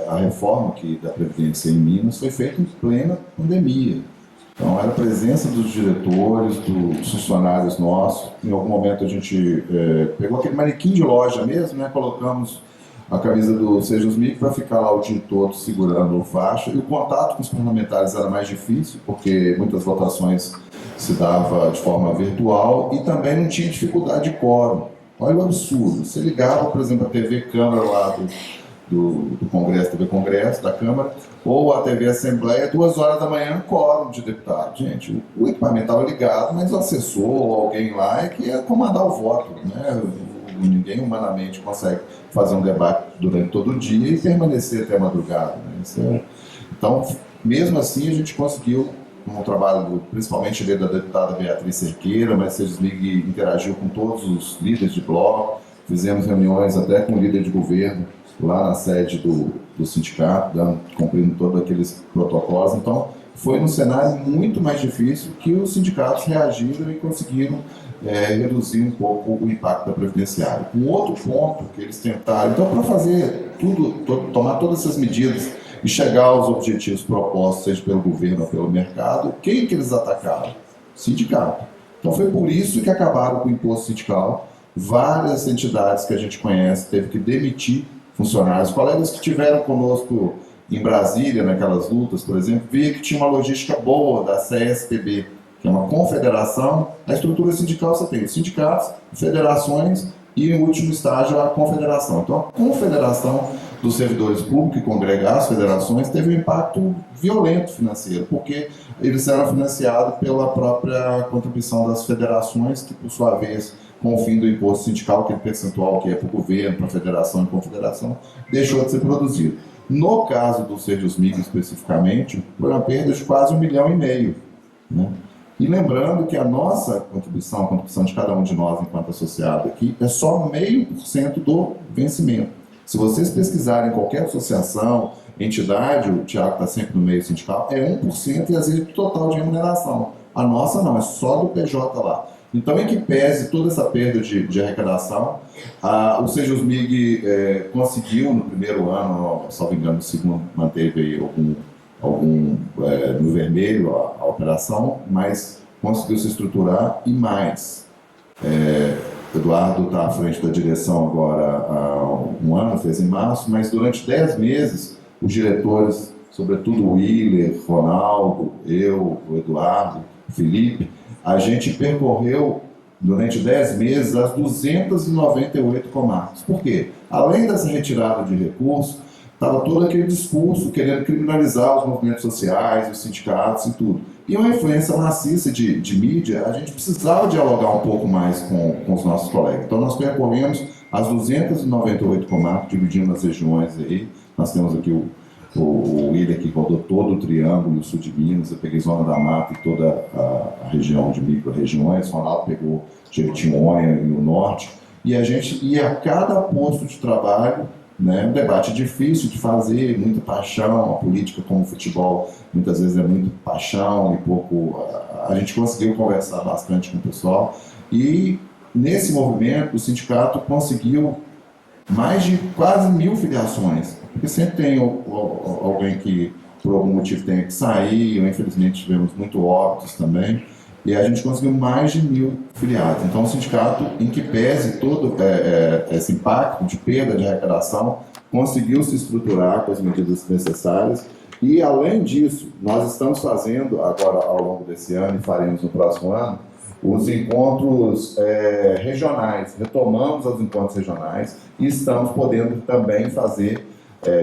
a reforma da Previdência em Minas foi feita em plena pandemia. Então, era a presença dos diretores, dos funcionários nossos. Em algum momento a gente pegou aquele manequim de loja mesmo, né? Colocamos a camisa do Sejam os MIG para ficar lá o dia todo segurando o faixa. E o contato com os parlamentares era mais difícil, porque muitas votações se dava de forma virtual e também não tinha dificuldade de quórum. Olha o absurdo. Você ligava, por exemplo, a TV Câmara lá do Congresso, TV Congresso, da Câmara, ou a TV Assembleia, 2 horas da manhã, quórum de deputado. Gente, o equipamento estava ligado, mas o assessor ou alguém lá é que ia comandar o voto, né? Ninguém humanamente consegue fazer um debate durante todo o dia e permanecer até a madrugada, né? Então, mesmo assim, a gente conseguiu um trabalho, principalmente da deputada Beatriz Cerqueira, mas Sejam os MIG interagiu com todos os líderes de bloco, fizemos reuniões até com o líder de governo lá na sede do sindicato, cumprindo todos aqueles protocolos. Então, foi um cenário muito mais difícil que os sindicatos reagiram e conseguiram reduzir um pouco o impacto da previdenciária. Um outro ponto que eles tentaram, então, para fazer tomar todas essas medidas e chegar aos objetivos propostos, seja pelo governo ou pelo mercado, quem que eles atacaram? Sindicato. Então foi por isso que acabaram com o imposto sindical. Várias entidades que a gente conhece teve que demitir funcionários. Colegas que tiveram conosco em Brasília, naquelas lutas, por exemplo, via que tinha uma logística boa da CSPB, que é uma confederação. A estrutura sindical você tem os sindicatos, federações e, em último estágio, a confederação. Então, a confederação dos servidores públicos e congregar as federações teve um impacto violento financeiro, porque eles eram financiados pela própria contribuição das federações, que, por sua vez, com o fim do imposto sindical, aquele percentual que é para o governo, para a federação e confederação, deixou de ser produzido. No caso do Sejam os MIG especificamente, foi uma perda de quase 1,5 milhão, né? E lembrando que a nossa contribuição, a contribuição de cada um de nós enquanto associado aqui, é só 0,5% do vencimento. Se vocês pesquisarem qualquer associação, entidade, o Thiago está sempre no meio sindical, é 1% e às vezes do total de remuneração. A nossa não, é só do PJ lá. Então, em que pese toda essa perda de arrecadação, o Sejam os MIG conseguiu no primeiro ano, salvo engano, no segundo manteve aí algum no vermelho a operação, mas conseguiu se estruturar e mais. Eduardo está à frente da direção agora há 1 ano, fez em março, mas durante 10 meses, os diretores, sobretudo o Willer, Ronaldo, eu, o Eduardo, o Felipe, a gente percorreu durante 10 meses as 298 comarcas. Por quê? Além dessa retirada de recursos, estava todo aquele discurso querendo criminalizar os movimentos sociais, os sindicatos e tudo. E uma influência maciça de mídia, a gente precisava dialogar um pouco mais com os nossos colegas. Então, nós percorremos as 298 comarcas, dividindo nas regiões aí. Nós temos aqui o William, que rodou todo o Triângulo e o sul de Minas. Eu peguei Zona da Mata e toda a região de micro-regiões. O Ronaldo pegou Jequitinhonha e o Norte. E a gente ia a cada posto de trabalho, né? Um debate difícil de fazer, muita paixão. A política, como o futebol, muitas vezes é muito paixão e pouco. A gente conseguiu conversar bastante com o pessoal e nesse movimento o sindicato conseguiu mais de quase 1.000 filiações, porque sempre tem alguém que por algum motivo tem que sair, ou infelizmente tivemos muito óbitos também, e a gente conseguiu mais de 1.000 filiados. Então o sindicato, em que pese todo esse impacto de perda de arrecadação, conseguiu se estruturar com as medidas necessárias. E, além disso, nós estamos fazendo, agora ao longo desse ano, e faremos no próximo ano, os encontros regionais. Retomamos os encontros regionais e estamos podendo também fazer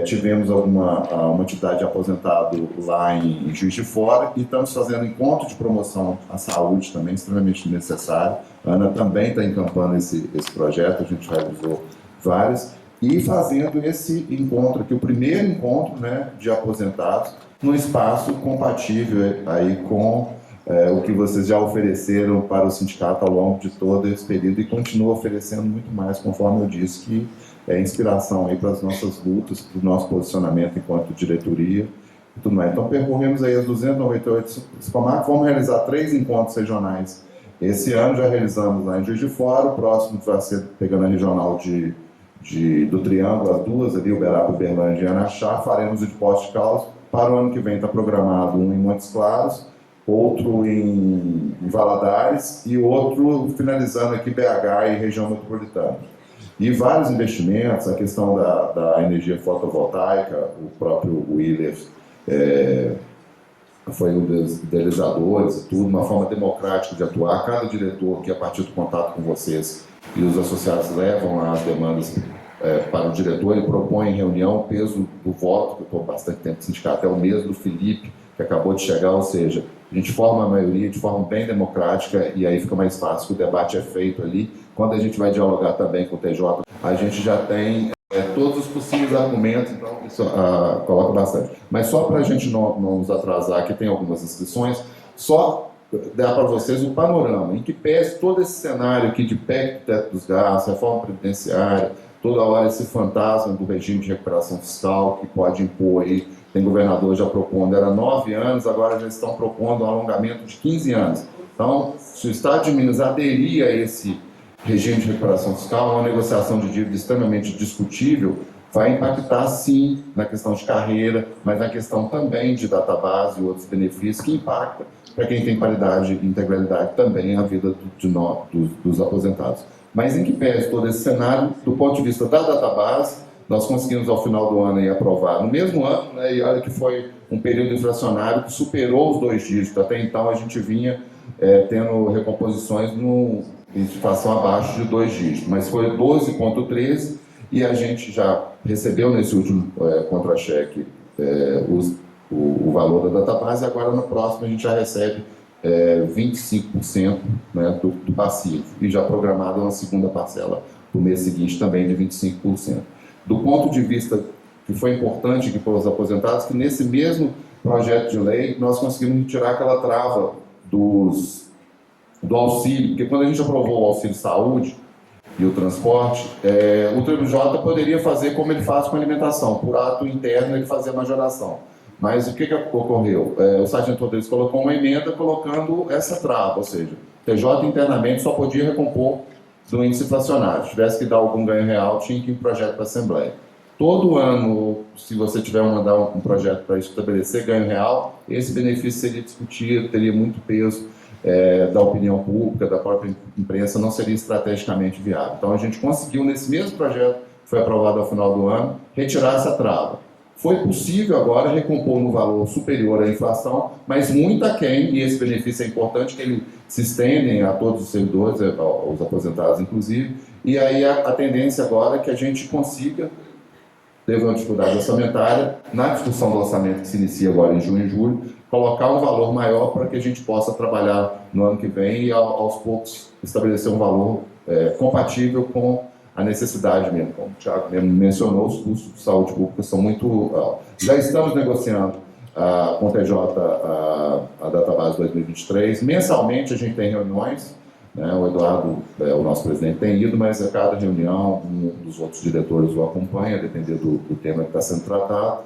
Tivemos uma atividade de aposentado lá em Juiz de Fora e estamos fazendo encontro de promoção à saúde também, extremamente necessário. A Ana também está encampando esse projeto, a gente realizou vários, e fazendo esse encontro aqui, o primeiro encontro, né, de aposentados, num espaço compatível aí com o que vocês já ofereceram para o sindicato ao longo de todo esse período e continua oferecendo muito mais, conforme eu disse, que é inspiração aí para as nossas lutas, para o nosso posicionamento enquanto diretoria e tudo mais. Então, percorremos aí as 298 comarcas, vamos realizar 3 encontros regionais. Esse ano já realizamos lá em Juiz de Fora, o próximo vai ser pegando a regional do Triângulo, as duas ali, Uberaba, Uberlândia e Anaxá, faremos o de Poços de Caldas. Para o ano que vem está programado um em Montes Claros, outro em Valadares e outro finalizando aqui BH e região metropolitana. E vários investimentos, a questão da energia fotovoltaica, o próprio Willer foi um dos idealizadores e tudo, uma forma democrática de atuar. Cada diretor que, a partir do contato com vocês e os associados, levam as demandas para o diretor, ele propõe em reunião o peso do voto, que eu estou bastante tempo no sindicato, é o mesmo do Felipe, que acabou de chegar, ou seja, a gente forma a maioria de forma bem democrática e aí fica mais fácil, o debate é feito ali. Quando a gente vai dialogar também com o TJ, a gente já tem todos os possíveis argumentos, então isso coloca bastante. Mas só para a gente não nos atrasar, que tem algumas inscrições, só dar para vocês o panorama, em que pese todo esse cenário aqui de PEC, teto dos gastos, reforma previdenciária, toda hora esse fantasma do regime de recuperação fiscal que pode impor aí, tem governador já propondo, era 9 anos, agora já estão propondo um alongamento de 15 anos. Então, se o Estado de Minas aderir a esse regime de recuperação fiscal, uma negociação de dívida extremamente discutível, vai impactar sim na questão de carreira, mas na questão também de database e outros benefícios que impactam para quem tem qualidade e integralidade também a vida dos aposentados. Mas em que pese todo esse cenário, do ponto de vista da database, nós conseguimos ao final do ano aí aprovar no mesmo ano, né, e olha que foi um período inflacionário que superou os 2 dígitos. Até então a gente vinha tendo recomposições em inflação abaixo de 2 dígitos, mas foi 12,13 e a gente já recebeu nesse último contra-cheque o valor da database, e agora no próximo a gente já recebe 25%, né, do passivo, e já programada uma segunda parcela no mês seguinte também de 25%. Do ponto de vista que foi importante aqui para os aposentados, que nesse mesmo projeto de lei nós conseguimos tirar aquela trava do auxílio, porque quando a gente aprovou o auxílio saúde e o transporte, o TJ poderia fazer como ele faz com a alimentação, por ato interno ele fazia majoração. Mas o que ocorreu? O sargento Rodrigues colocou uma emenda colocando essa trava, ou seja, o TJ internamente só podia recompor do índice inflacionário. Se tivesse que dar algum ganho real, tinha que ir um projeto para a Assembleia. Todo ano, se você tiver mandar um projeto para estabelecer ganho real, esse benefício seria discutido, teria muito peso da opinião pública, da própria imprensa, não seria estrategicamente viável. Então a gente conseguiu, nesse mesmo projeto, que foi aprovado ao final do ano, retirar essa trava. Foi possível agora recompor no valor superior à inflação, mas muito aquém, e esse benefício é importante, que ele se estendem a todos os servidores, aos aposentados inclusive, e aí a tendência agora é que a gente consiga, teve uma dificuldade orçamentária, na discussão do orçamento que se inicia agora em junho e julho, colocar um valor maior para que a gente possa trabalhar no ano que vem e aos poucos estabelecer um valor compatível com a necessidade mesmo. Como o Thiago mesmo mencionou, os custos de saúde pública são muito altos. Já estamos negociando com o TJ a database 2023. Mensalmente a gente tem reuniões, né? O Eduardo, o nosso presidente, tem ido, mas a cada reunião um dos outros diretores o acompanha, a depender do tema que está sendo tratado.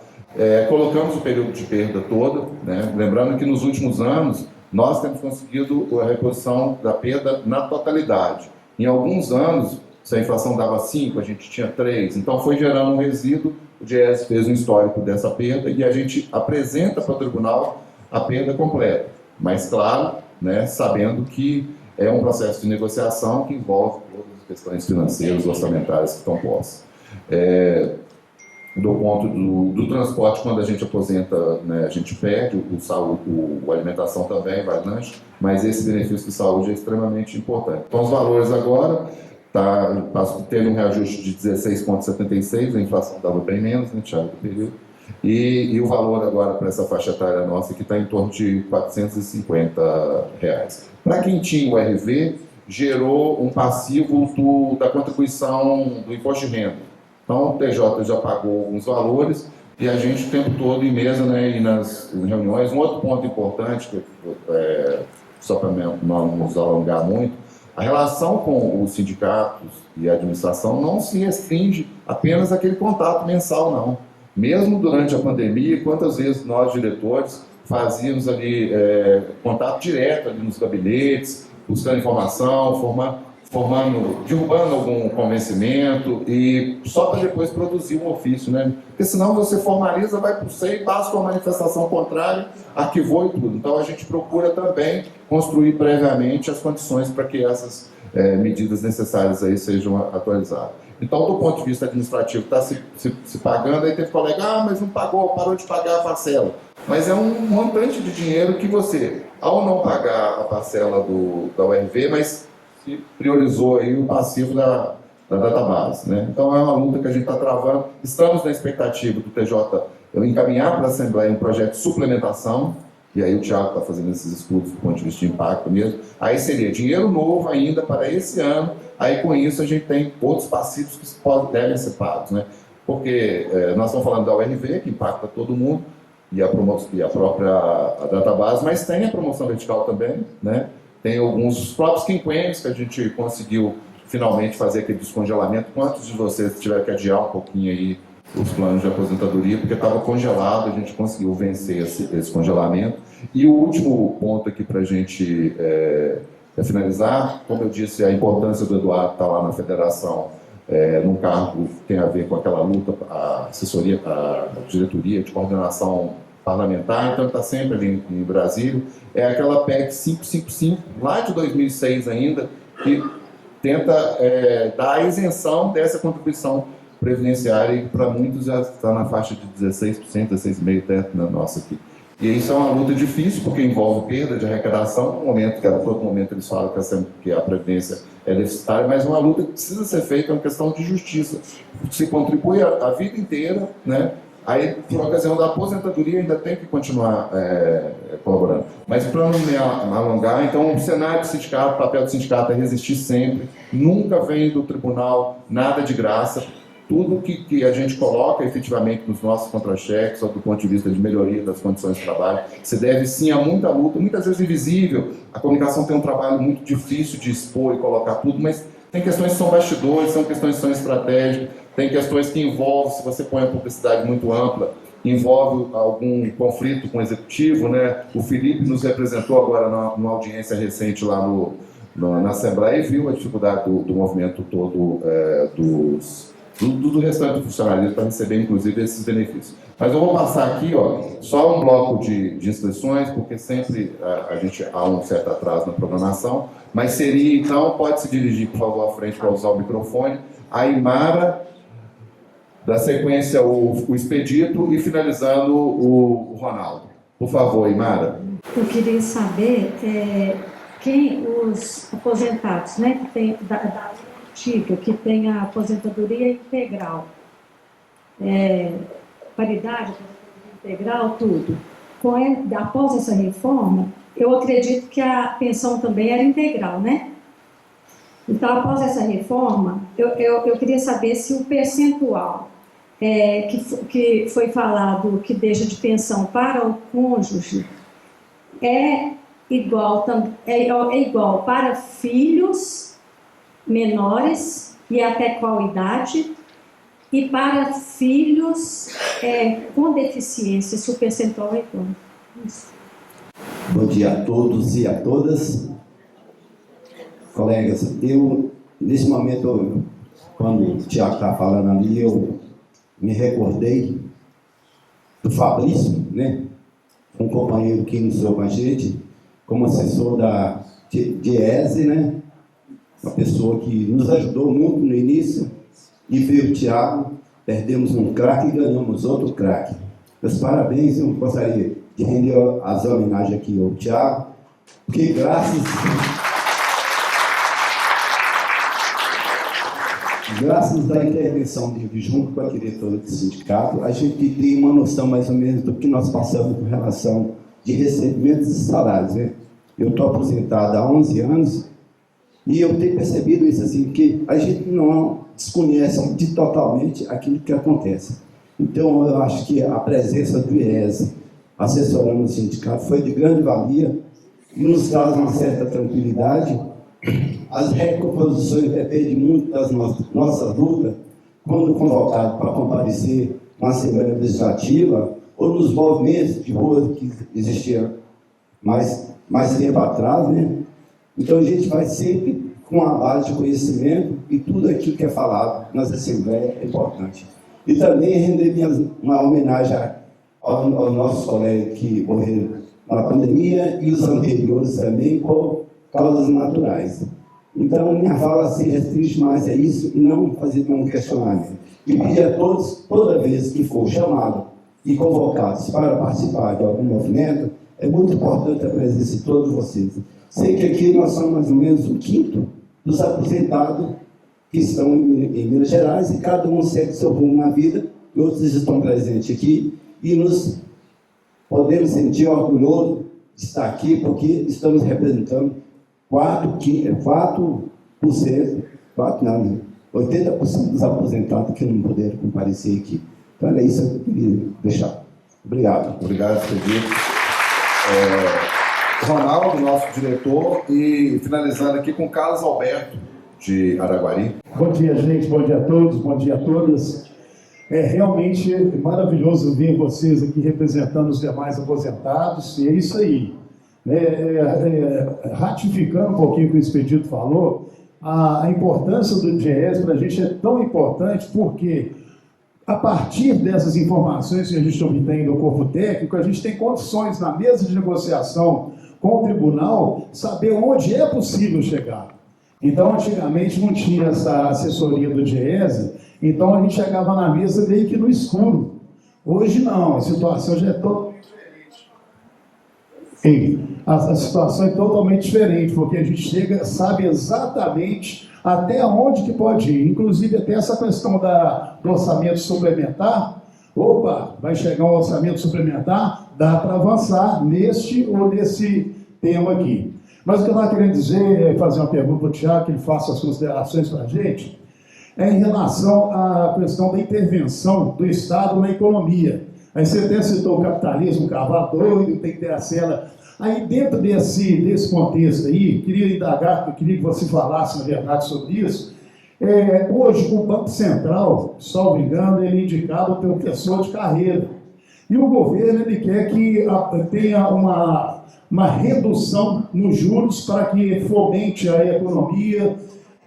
Colocamos o período de perda todo, né? Lembrando que nos últimos anos nós temos conseguido a reposição da perda na totalidade. Em alguns anos, se a inflação dava 5, a gente tinha 3, então foi gerando um resíduo, o DIEESE fez um histórico dessa perda e a gente apresenta para o tribunal a perda completa, mas claro, né, sabendo que é um processo de negociação que envolve todas as questões financeiras, orçamentárias que estão postas. Do ponto do transporte, quando a gente aposenta, né, a gente perde, a alimentação também vai lanche, mas esse benefício de saúde é extremamente importante. Então, os valores agora, teve um reajuste de 16,76, a inflação dava bem menos, né, Thiago, do período, e o valor agora para essa faixa etária nossa que está em torno de R$ 450. Para quem tinha o RV, gerou um passivo da contribuição do imposto de renda. Então o TJ já pagou alguns valores e a gente o tempo todo em mesa, né, e nas reuniões. Um outro ponto importante, só para não nos alongar muito, a relação com os sindicatos e a administração não se restringe apenas àquele contato mensal, não. Mesmo durante a pandemia, quantas vezes nós, diretores, fazíamos ali contato direto ali nos gabinetes, buscando informação, derrubando algum convencimento e só para depois produzir um ofício, né? Porque senão você formaliza, vai para o SEI, passa uma manifestação contrária, arquivou e tudo. Então a gente procura também construir previamente as condições para que essas medidas necessárias aí sejam atualizadas. Então, do ponto de vista administrativo, está se pagando, aí teve colega, mas não pagou, parou de pagar a parcela. Mas é um montante de dinheiro que você, ao não pagar a parcela da URV, mas se priorizou aí o passivo da database, né? Então é uma luta que a gente está travando. Estamos na expectativa do TJ encaminhar para a Assembleia um projeto de suplementação, e aí o Thiago está fazendo esses estudos do ponto de vista de impacto mesmo. Aí seria dinheiro novo ainda para esse ano, aí com isso a gente tem outros passivos que devem ser pagos, né? Porque nós estamos falando da URV, que impacta todo mundo, e a própria database, mas tem a promoção vertical também, né? Tem alguns próprios quinquênios que a gente conseguiu finalmente fazer aquele descongelamento. Quantos de vocês tiveram que adiar um pouquinho aí os planos de aposentadoria, porque estava congelado, a gente conseguiu vencer esse congelamento. E o último ponto aqui para a gente finalizar, como eu disse, a importância do Eduardo estar lá na federação, num cargo que tem a ver com aquela luta, a assessoria, a diretoria de coordenação parlamentar, então está sempre ali em Brasília. É aquela PEC 555, lá de 2006 ainda, que tenta dar a isenção dessa contribuição previdenciária, e para muitos já está na faixa de 16%, 16,5% teto na nossa aqui. E isso é uma luta difícil, porque envolve perda de arrecadação, no momento que a todo momento eles falam que a previdência é deficitária, mas uma luta que precisa ser feita, é uma questão de justiça. Se contribui a vida inteira, né? Aí, por ocasião da aposentadoria, ainda tem que continuar colaborando. Mas, para não me alongar, então, o cenário do sindicato, o papel do sindicato é resistir sempre, nunca vem do tribunal nada de graça. Tudo que a gente coloca efetivamente nos nossos contra-cheques, ou do ponto de vista de melhoria das condições de trabalho, se deve sim a muita luta, muitas vezes invisível. A comunicação tem um trabalho muito difícil de expor e colocar tudo, mas tem questões que são bastidores, são questões que são estratégicas, tem questões que envolvem, se você põe a publicidade muito ampla, envolve algum conflito com o executivo, né? O Felipe nos representou agora numa audiência recente lá na Assembleia e viu a dificuldade do movimento todo do restante do funcionalismo para receber, inclusive, esses benefícios. Mas eu vou passar aqui, só um bloco de inscrições, porque sempre há um certo atraso na programação, mas seria, então, pode se dirigir, por favor, à frente para usar o microfone, a Imara, da sequência o Expedito e finalizando o Ronaldo. Por favor, Imara. Eu queria saber quem os aposentados, né, que tem da antiga, que tem a aposentadoria integral, paridade, aposentadoria integral, tudo. Após essa reforma, eu acredito que a pensão também era integral, né? Então, após essa reforma, eu queria saber se o percentual que foi falado que deixa de pensão para o cônjuge é igual para filhos menores e até qual idade, e para filhos com deficiência, se o percentual é igual. Bom dia a todos e a todas. Colegas, nesse momento, quando o Tiago está falando ali, eu me recordei do Fabrício, né? Um companheiro que iniciou com a gente, como assessor da DIESE, né? Uma pessoa que nos ajudou muito no início, e veio o Tiago, perdemos um craque e ganhamos outro craque. Meus parabéns, eu gostaria de render as homenagens aqui ao Tiago, porque graças à intervenção dele junto com a diretora do sindicato, a gente tem uma noção mais ou menos do que nós passamos com relação de recebimentos e salários, né? Eu estou aposentado há 11 anos e eu tenho percebido isso assim, que a gente não desconhece totalmente aquilo que acontece. Então, eu acho que a presença do IES assessorando o sindicato foi de grande valia e nos traz uma certa tranquilidade. As recomposições dependem muito das nossas lutas, quando convocado para comparecer na Assembleia Legislativa ou nos movimentos de rua que existiam mais tempo atrás, né? Então, a gente vai sempre com a base de conhecimento e tudo aquilo que é falado nas assembleias é importante. E também render uma homenagem aos nossos colegas que morreram na pandemia e os anteriores também por causas naturais. Então, minha fala se restringe mais a isso e não fazer nenhum questionamento. E pedir a todos, toda vez que for chamado e convocados para participar de algum movimento, é muito importante a presença de todos vocês. Sei que aqui nós somos mais ou menos o quinto dos aposentados que estão em Minas Gerais e cada um segue seu rumo na vida, e outros estão presentes aqui e nos podemos sentir orgulhosos de estar aqui porque estamos representando 80% dos aposentados que não puderam comparecer aqui. Então era isso que eu queria deixar. Obrigado. Obrigado, Felipe. Ronaldo, nosso diretor, e finalizando aqui com Carlos Alberto, de Araguari. Bom dia, gente. Bom dia a todos. Bom dia a todas. É realmente maravilhoso ver vocês aqui representando os demais aposentados. E é isso aí. Ratificando um pouquinho o que o Expedito falou, a importância do DIEESE para a gente é tão importante porque, a partir dessas informações que a gente obtém do corpo técnico, a gente tem condições na mesa de negociação com o tribunal saber onde é possível chegar. Então, antigamente não tinha essa assessoria do DIEESE, então a gente chegava na mesa meio que no escuro. Hoje não, a situação já é totalmente diferente. A situação é totalmente diferente, porque a gente sabe exatamente até onde que pode ir. Inclusive, até essa questão do orçamento suplementar, vai chegar um orçamento suplementar, dá para avançar neste ou nesse tema aqui. Mas o que eu estava querendo dizer é fazer uma pergunta para o Tiago, que ele faça as considerações para a gente, em relação à questão da intervenção do Estado na economia. Aí você até citou o capitalismo, o cavalo doido, tem que ter a cela. Aí dentro desse contexto aí, queria indagar, eu queria que você falasse, na verdade, sobre isso. Hoje, o Banco Central, salvo engano, ele é indicado pelo professor de carreira. E o governo ele quer que tenha uma redução nos juros para que fomente a economia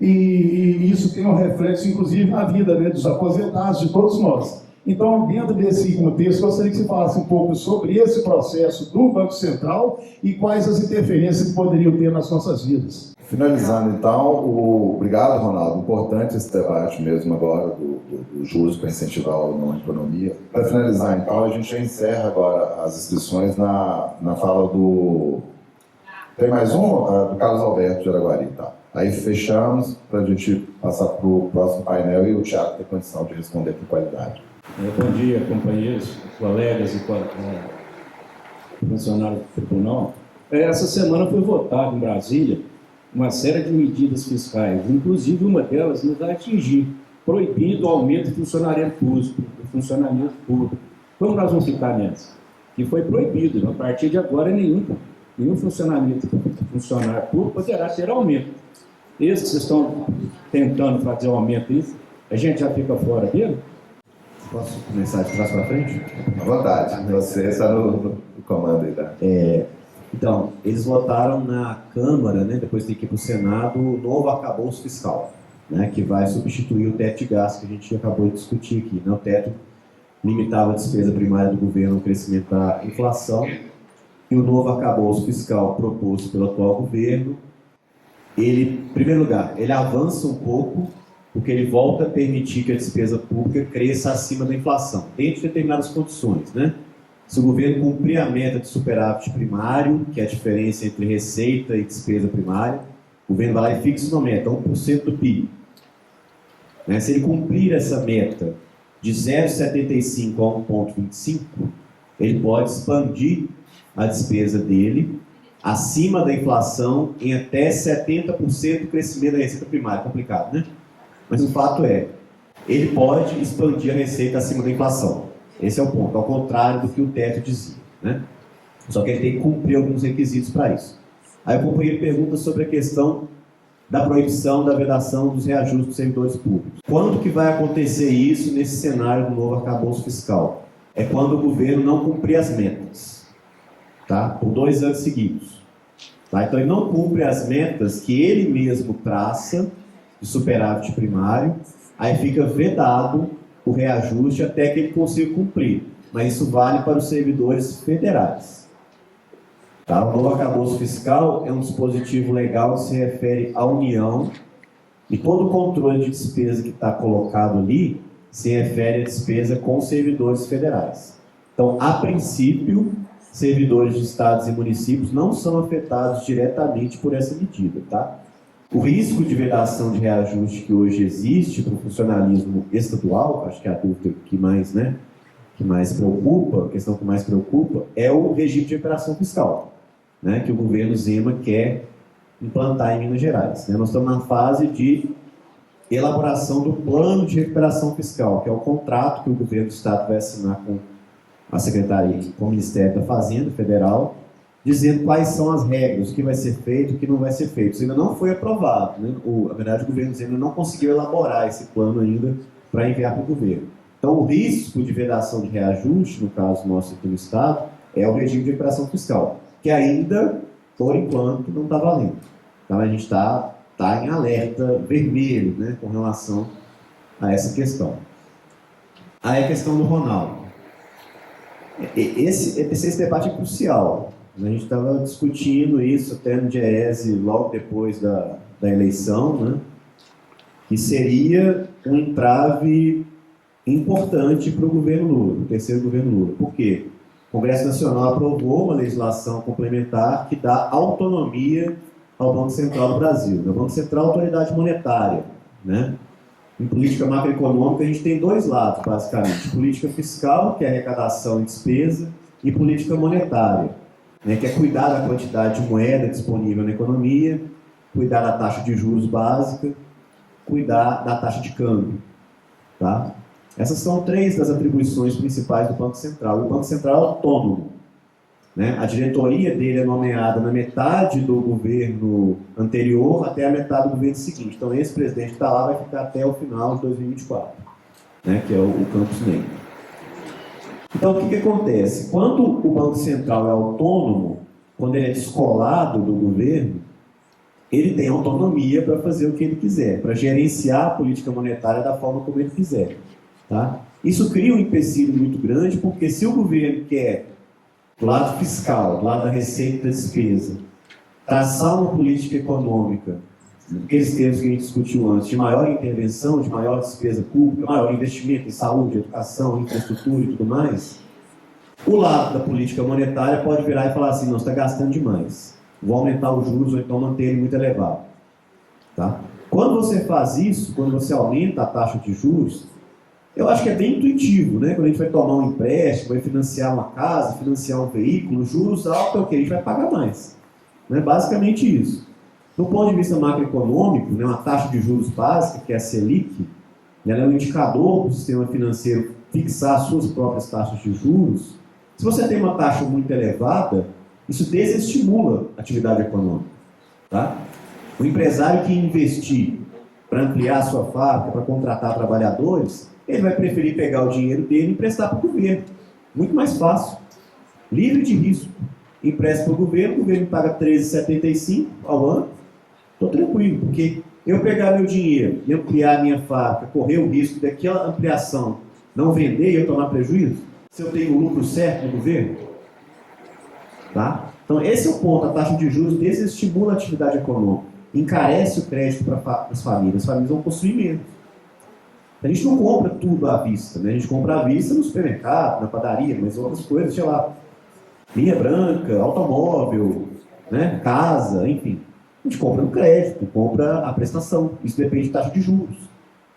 e isso tem um reflexo, inclusive, na vida, né, dos aposentados, de todos nós. Então, dentro desse contexto, gostaria que você falasse um pouco sobre esse processo do Banco Central e quais as interferências que poderiam ter nas nossas vidas. Finalizando, então, obrigado, Ronaldo. Importante esse debate mesmo agora do juros para incentivar a não economia. Para finalizar, então, a gente já encerra agora as inscrições na fala do... Tem mais um? Do Carlos Alberto de Araguari, tá? Aí fechamos para a gente passar para o próximo painel e o Tiago ter condição de responder com qualidade. Bom dia, companheiros, colegas e funcionários do tribunal. Essa semana foi votado em Brasília uma série de medidas fiscais, inclusive uma delas nos vai atingir, proibido o aumento do funcionamento público. Como nós vamos ficar nessa? Que foi proibido, a partir de agora nenhum funcionário público poderá ter aumento. Esses que estão tentando fazer o aumento, a gente já fica fora dele? Posso começar de trás para frente? À vontade, você está no comando aí, tá? Então, eles votaram na Câmara, né, depois tem que ir para o Senado, o novo arcabouço fiscal, né, que vai substituir o teto de gasto que a gente acabou de discutir aqui. Né? O teto limitava a despesa primária do governo ao crescimento da inflação e o novo arcabouço fiscal proposto pelo atual governo, ele, em primeiro lugar, ele avança um pouco, porque ele volta a permitir que a despesa pública cresça acima da inflação, dentro de determinadas condições, né? Se o governo cumprir a meta de superávit primário, que é a diferença entre receita e despesa primária, o governo vai lá e fixa uma meta, 1% do PIB. né? Se ele cumprir essa meta de 0,75 a 1,25, ele pode expandir a despesa dele acima da inflação em até 70% do crescimento da receita primária. Complicado, né? Mas o fato é, ele pode expandir a receita acima da inflação. Esse é o ponto, ao contrário do que o teto dizia, né? Só que ele tem que cumprir alguns requisitos para isso. Aí o companheiro pergunta sobre a questão da proibição da vedação dos reajustes dos servidores públicos. Quando que vai acontecer isso nesse cenário do novo arcabouço fiscal? É quando o governo não cumprir as metas, tá? Por 2 anos seguidos. Tá? Então ele não cumpre as metas que ele mesmo traça de superávit primário, aí fica vedado o reajuste até que ele consiga cumprir. Mas isso vale para os servidores federais. Tá? O novo arcabouço fiscal é um dispositivo legal que se refere à União, e todo o controle de despesa que está colocado ali se refere à despesa com servidores federais. Então, a princípio, servidores de estados e municípios não são afetados diretamente por essa medida. Tá? O risco de vedação de reajuste que hoje existe para o funcionalismo estadual, acho que é a dúvida que mais preocupa, a questão que mais preocupa, é o regime de recuperação fiscal, né, que o governo Zema quer implantar em Minas Gerais. Né? Nós estamos na fase de elaboração do plano de recuperação fiscal, que é o contrato que o governo do Estado vai assinar com a Secretaria, com o Ministério da Fazenda Federal, dizendo quais são as regras, o que vai ser feito, o que não vai ser feito. Isso ainda não foi aprovado. Né? Na verdade, o governo Zema não conseguiu elaborar esse plano ainda para enviar para o governo. Então, o risco de vedação de reajuste, no caso nosso aqui no Estado, é o regime de recuperação fiscal, que ainda, por enquanto, não está valendo. Então, a gente está em alerta vermelho, né, com relação a essa questão. Aí a questão do Ronaldo. Esse debate é crucial. A gente estava discutindo isso até no DIEESE logo depois da eleição, né, que seria um entrave importante para o governo Lula, o terceiro governo Lula. Por quê? O Congresso Nacional aprovou uma legislação complementar que dá autonomia ao Banco Central do Brasil. O Banco Central é a autoridade monetária, né? Em política macroeconômica, a gente tem 2 lados, basicamente. Política fiscal, que é arrecadação e despesa, e política monetária, né, que é cuidar da quantidade de moeda disponível na economia, cuidar da taxa de juros básica, cuidar da taxa de câmbio. Tá? Essas são 3 das atribuições principais do Banco Central. O Banco Central é autônomo, né? A diretoria dele é nomeada na metade do governo anterior até a metade do governo seguinte. Então, esse presidente que está lá vai ficar até o final de 2024, né? Que é o Campos Neto. Então, o que acontece? Quando o Banco Central é autônomo, quando ele é descolado do governo, ele tem autonomia para fazer o que ele quiser, para gerenciar a política monetária da forma como ele quiser. Tá? Isso cria um empecilho muito grande, porque se o governo quer, do lado fiscal, do lado da receita e da despesa, traçar uma política econômica, aqueles termos que a gente discutiu antes, de maior intervenção, de maior despesa pública, maior investimento em saúde, educação, infraestrutura e tudo mais, o lado da política monetária pode virar e falar assim, não, você está gastando demais, vou aumentar os juros ou então manter ele muito elevado. Tá? Quando você faz isso, quando você aumenta a taxa de juros, eu acho que é bem intuitivo, né? Quando a gente vai tomar um empréstimo, vai financiar uma casa, financiar um veículo, juros altos é o que? A gente vai pagar mais. Né? Basicamente isso. Do ponto de vista macroeconômico, né, uma taxa de juros básica, que é a Selic, ela é um indicador para o sistema financeiro fixar suas próprias taxas de juros. Se você tem uma taxa muito elevada, isso desestimula a atividade econômica. Tá? O empresário que investir para ampliar a sua fábrica, para contratar trabalhadores, ele vai preferir pegar o dinheiro dele e emprestar para o governo. Muito mais fácil. Livre de risco. Empresta para o governo paga 13,75 ao ano. Estou tranquilo, porque eu pegar meu dinheiro e ampliar a minha fábrica, correr o risco daquela ampliação não vender e eu tomar prejuízo, se eu tenho o lucro certo no governo. Tá? Então, esse é o ponto. A taxa de juros desestimula a atividade econômica. Encarece o crédito para as famílias. As famílias vão possuir menos. A gente não compra tudo à vista, né? A gente compra à vista no supermercado, na padaria, mas outras coisas, sei lá, linha branca, automóvel, né? Casa, enfim. A gente compra no crédito, compra a prestação. Isso depende de taxa de juros.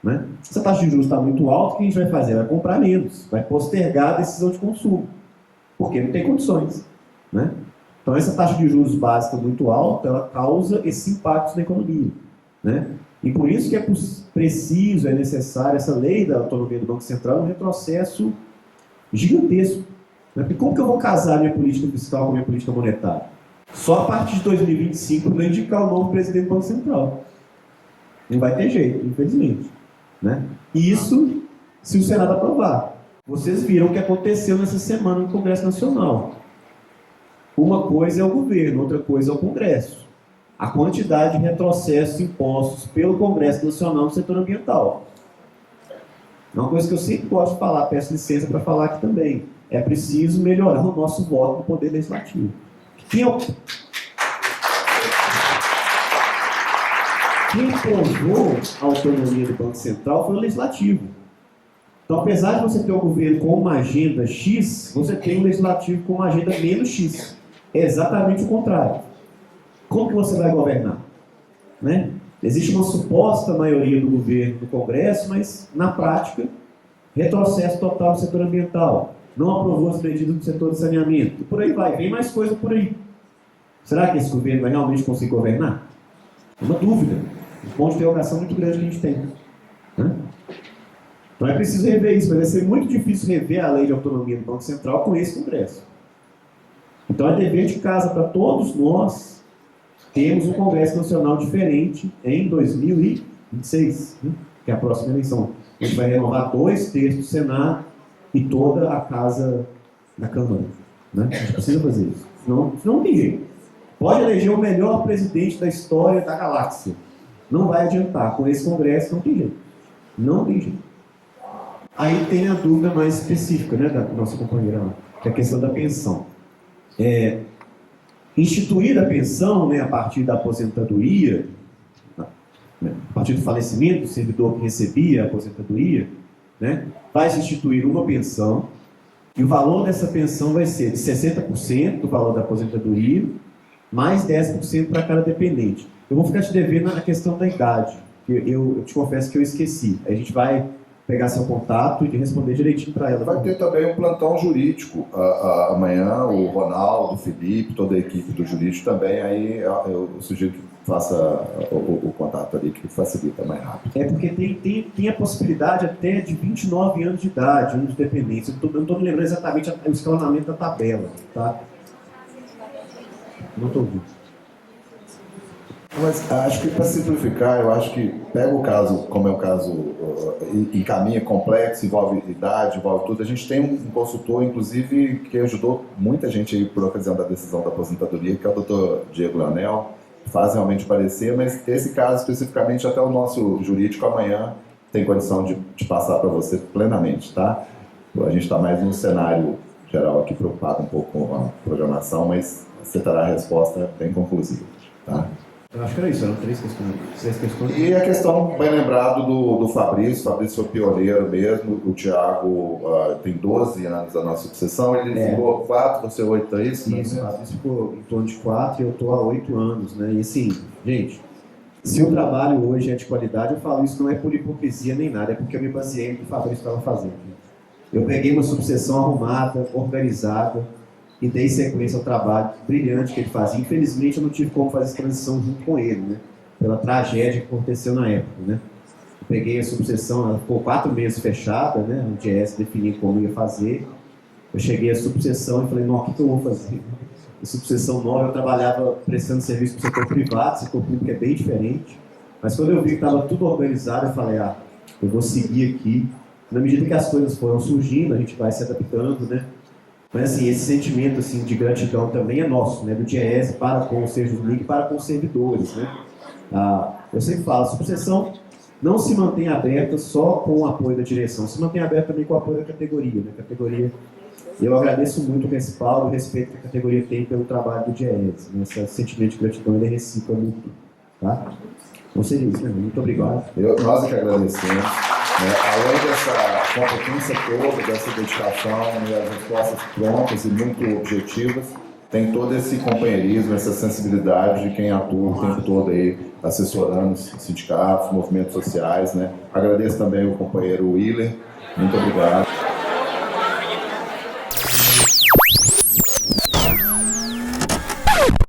Né? Se a taxa de juros está muito alta, o que a gente vai fazer? Vai comprar menos, vai postergar a decisão de consumo, porque não tem condições. Né? Então, essa taxa de juros básica muito alta, ela causa esses impactos na economia. Né? E por isso que é preciso, é necessário essa lei da autonomia do Banco Central, um retrocesso gigantesco. Né? Porque como que eu vou casar minha política fiscal com a minha política monetária? Só a partir de 2025 eu vou indicar o novo presidente do Banco Central. Não vai ter jeito, infelizmente. Né? E isso, se o Senado aprovar. Vocês viram o que aconteceu nessa semana no Congresso Nacional. Uma coisa é o governo, outra coisa é o Congresso. A quantidade de retrocessos impostos pelo Congresso Nacional no setor ambiental. É uma coisa que eu sempre gosto de falar, peço licença para falar aqui também. É preciso melhorar o nosso voto no Poder Legislativo. Quem aprovou a autonomia do Banco Central foi o Legislativo. Então, apesar de você ter um governo com uma agenda X, você tem um Legislativo com uma agenda menos X. É exatamente o contrário. Como que você vai governar? Né? Existe uma suposta maioria do governo no Congresso, mas, na prática, retrocesso total no setor ambiental. Não aprovou as medidas do setor de saneamento. E por aí vai, vem mais coisa por aí. Será que esse governo vai realmente conseguir governar? É uma dúvida. Um ponto de interrogação muito grande que a gente tem. Né? Então é preciso rever isso, mas vai ser muito difícil rever a lei de autonomia do Banco Central com esse Congresso. Então é dever de casa para todos nós termos um Congresso Nacional diferente em 2026, né? Que é a próxima eleição. A gente vai renovar 2/3 do Senado e toda a casa da Câmara. Né? A gente precisa fazer isso. Senão não tem jeito. Pode eleger o melhor presidente da história da galáxia. Não vai adiantar. Com esse Congresso não tem jeito. Não tem jeito. Aí tem a dúvida mais específica, né, da nossa companheira lá, que é a questão da pensão. Instituir a pensão, né, a partir da aposentadoria, a partir do falecimento do servidor que recebia a aposentadoria, né, vai se instituir uma pensão e o valor dessa pensão vai ser de 60% do valor da aposentadoria, mais 10% para cada dependente. Eu vou ficar te devendo na questão da idade, eu te confesso que eu esqueci. A gente vai pegar seu contato e responder direitinho para ela. Vai ter também um plantão jurídico amanhã, o Ronaldo, o Felipe, toda a equipe do jurídico também, aí eu sugiro que faça o contato ali, que facilita mais rápido. É porque tem a possibilidade até de 29 anos de idade, um dos dependentes. Eu não estou me lembrando exatamente o escalonamento da tabela, tá? Não estou ouvindo. Mas acho que para simplificar, eu acho que pega o caso, como é o caso, encaminha complexo, envolve idade, envolve tudo. A gente tem um consultor, inclusive, que ajudou muita gente aí por ocasião da decisão da aposentadoria, que é o Dr. Diego Leonel, faz realmente parecer, mas esse caso especificamente, até o nosso jurídico amanhã tem condição de passar para você plenamente, tá? A gente está mais no cenário geral aqui, preocupado um pouco com a programação, mas você terá a resposta bem conclusiva, tá? Eu acho que era isso, eram 6 questões. E a questão, bem lembrado, do Fabrício. O Fabrício foi pioneiro mesmo. O Thiago tem 12 anos da nossa sucessão. Ele ficou 4, você 8, é isso? Isso, o Fabrício ficou em torno de 4 e eu estou há 8 anos, né? E assim, gente, se o trabalho hoje é de qualidade, eu falo isso não é por hipocrisia nem nada, é porque eu me baseei no que o Fabrício estava fazendo. Eu peguei uma subseção arrumada, organizada, e dei sequência ao trabalho brilhante que ele fazia. Infelizmente, eu não tive como fazer essa transição junto com ele, né? Pela tragédia que aconteceu na época, né? Eu peguei a subseção, ela ficou 4 meses fechada, né? O GS definiu como ia fazer. Eu cheguei à subseção e falei, não, o que eu vou fazer? A subseção nova, eu trabalhava prestando serviço para o setor privado, o setor público é bem diferente. Mas quando eu vi que estava tudo organizado, eu falei, eu vou seguir aqui. Na medida que as coisas foram surgindo, a gente vai se adaptando, né? Mas assim, esse sentimento assim, de gratidão também é nosso, né? Do DIEESE para com o Sejusmic e para com os servidores, né? Eu sempre falo, a subseção não se mantém aberta só com o apoio da direção, se mantém aberta também com o apoio da categoria, né? Eu agradeço muito o respaldo e o respeito que a categoria tem pelo trabalho do DIEESE, né? Esse sentimento de gratidão ele é recíproco muito, tá? Então seria isso, né? Muito obrigado. Nós é que agradecemos. Além dessa competência toda, dessa dedicação e as respostas prontas e muito objetivas, tem todo esse companheirismo, essa sensibilidade de quem atua o tempo todo aí, assessorando os sindicatos, movimentos sociais, né? Agradeço também o companheiro Willer, muito obrigado.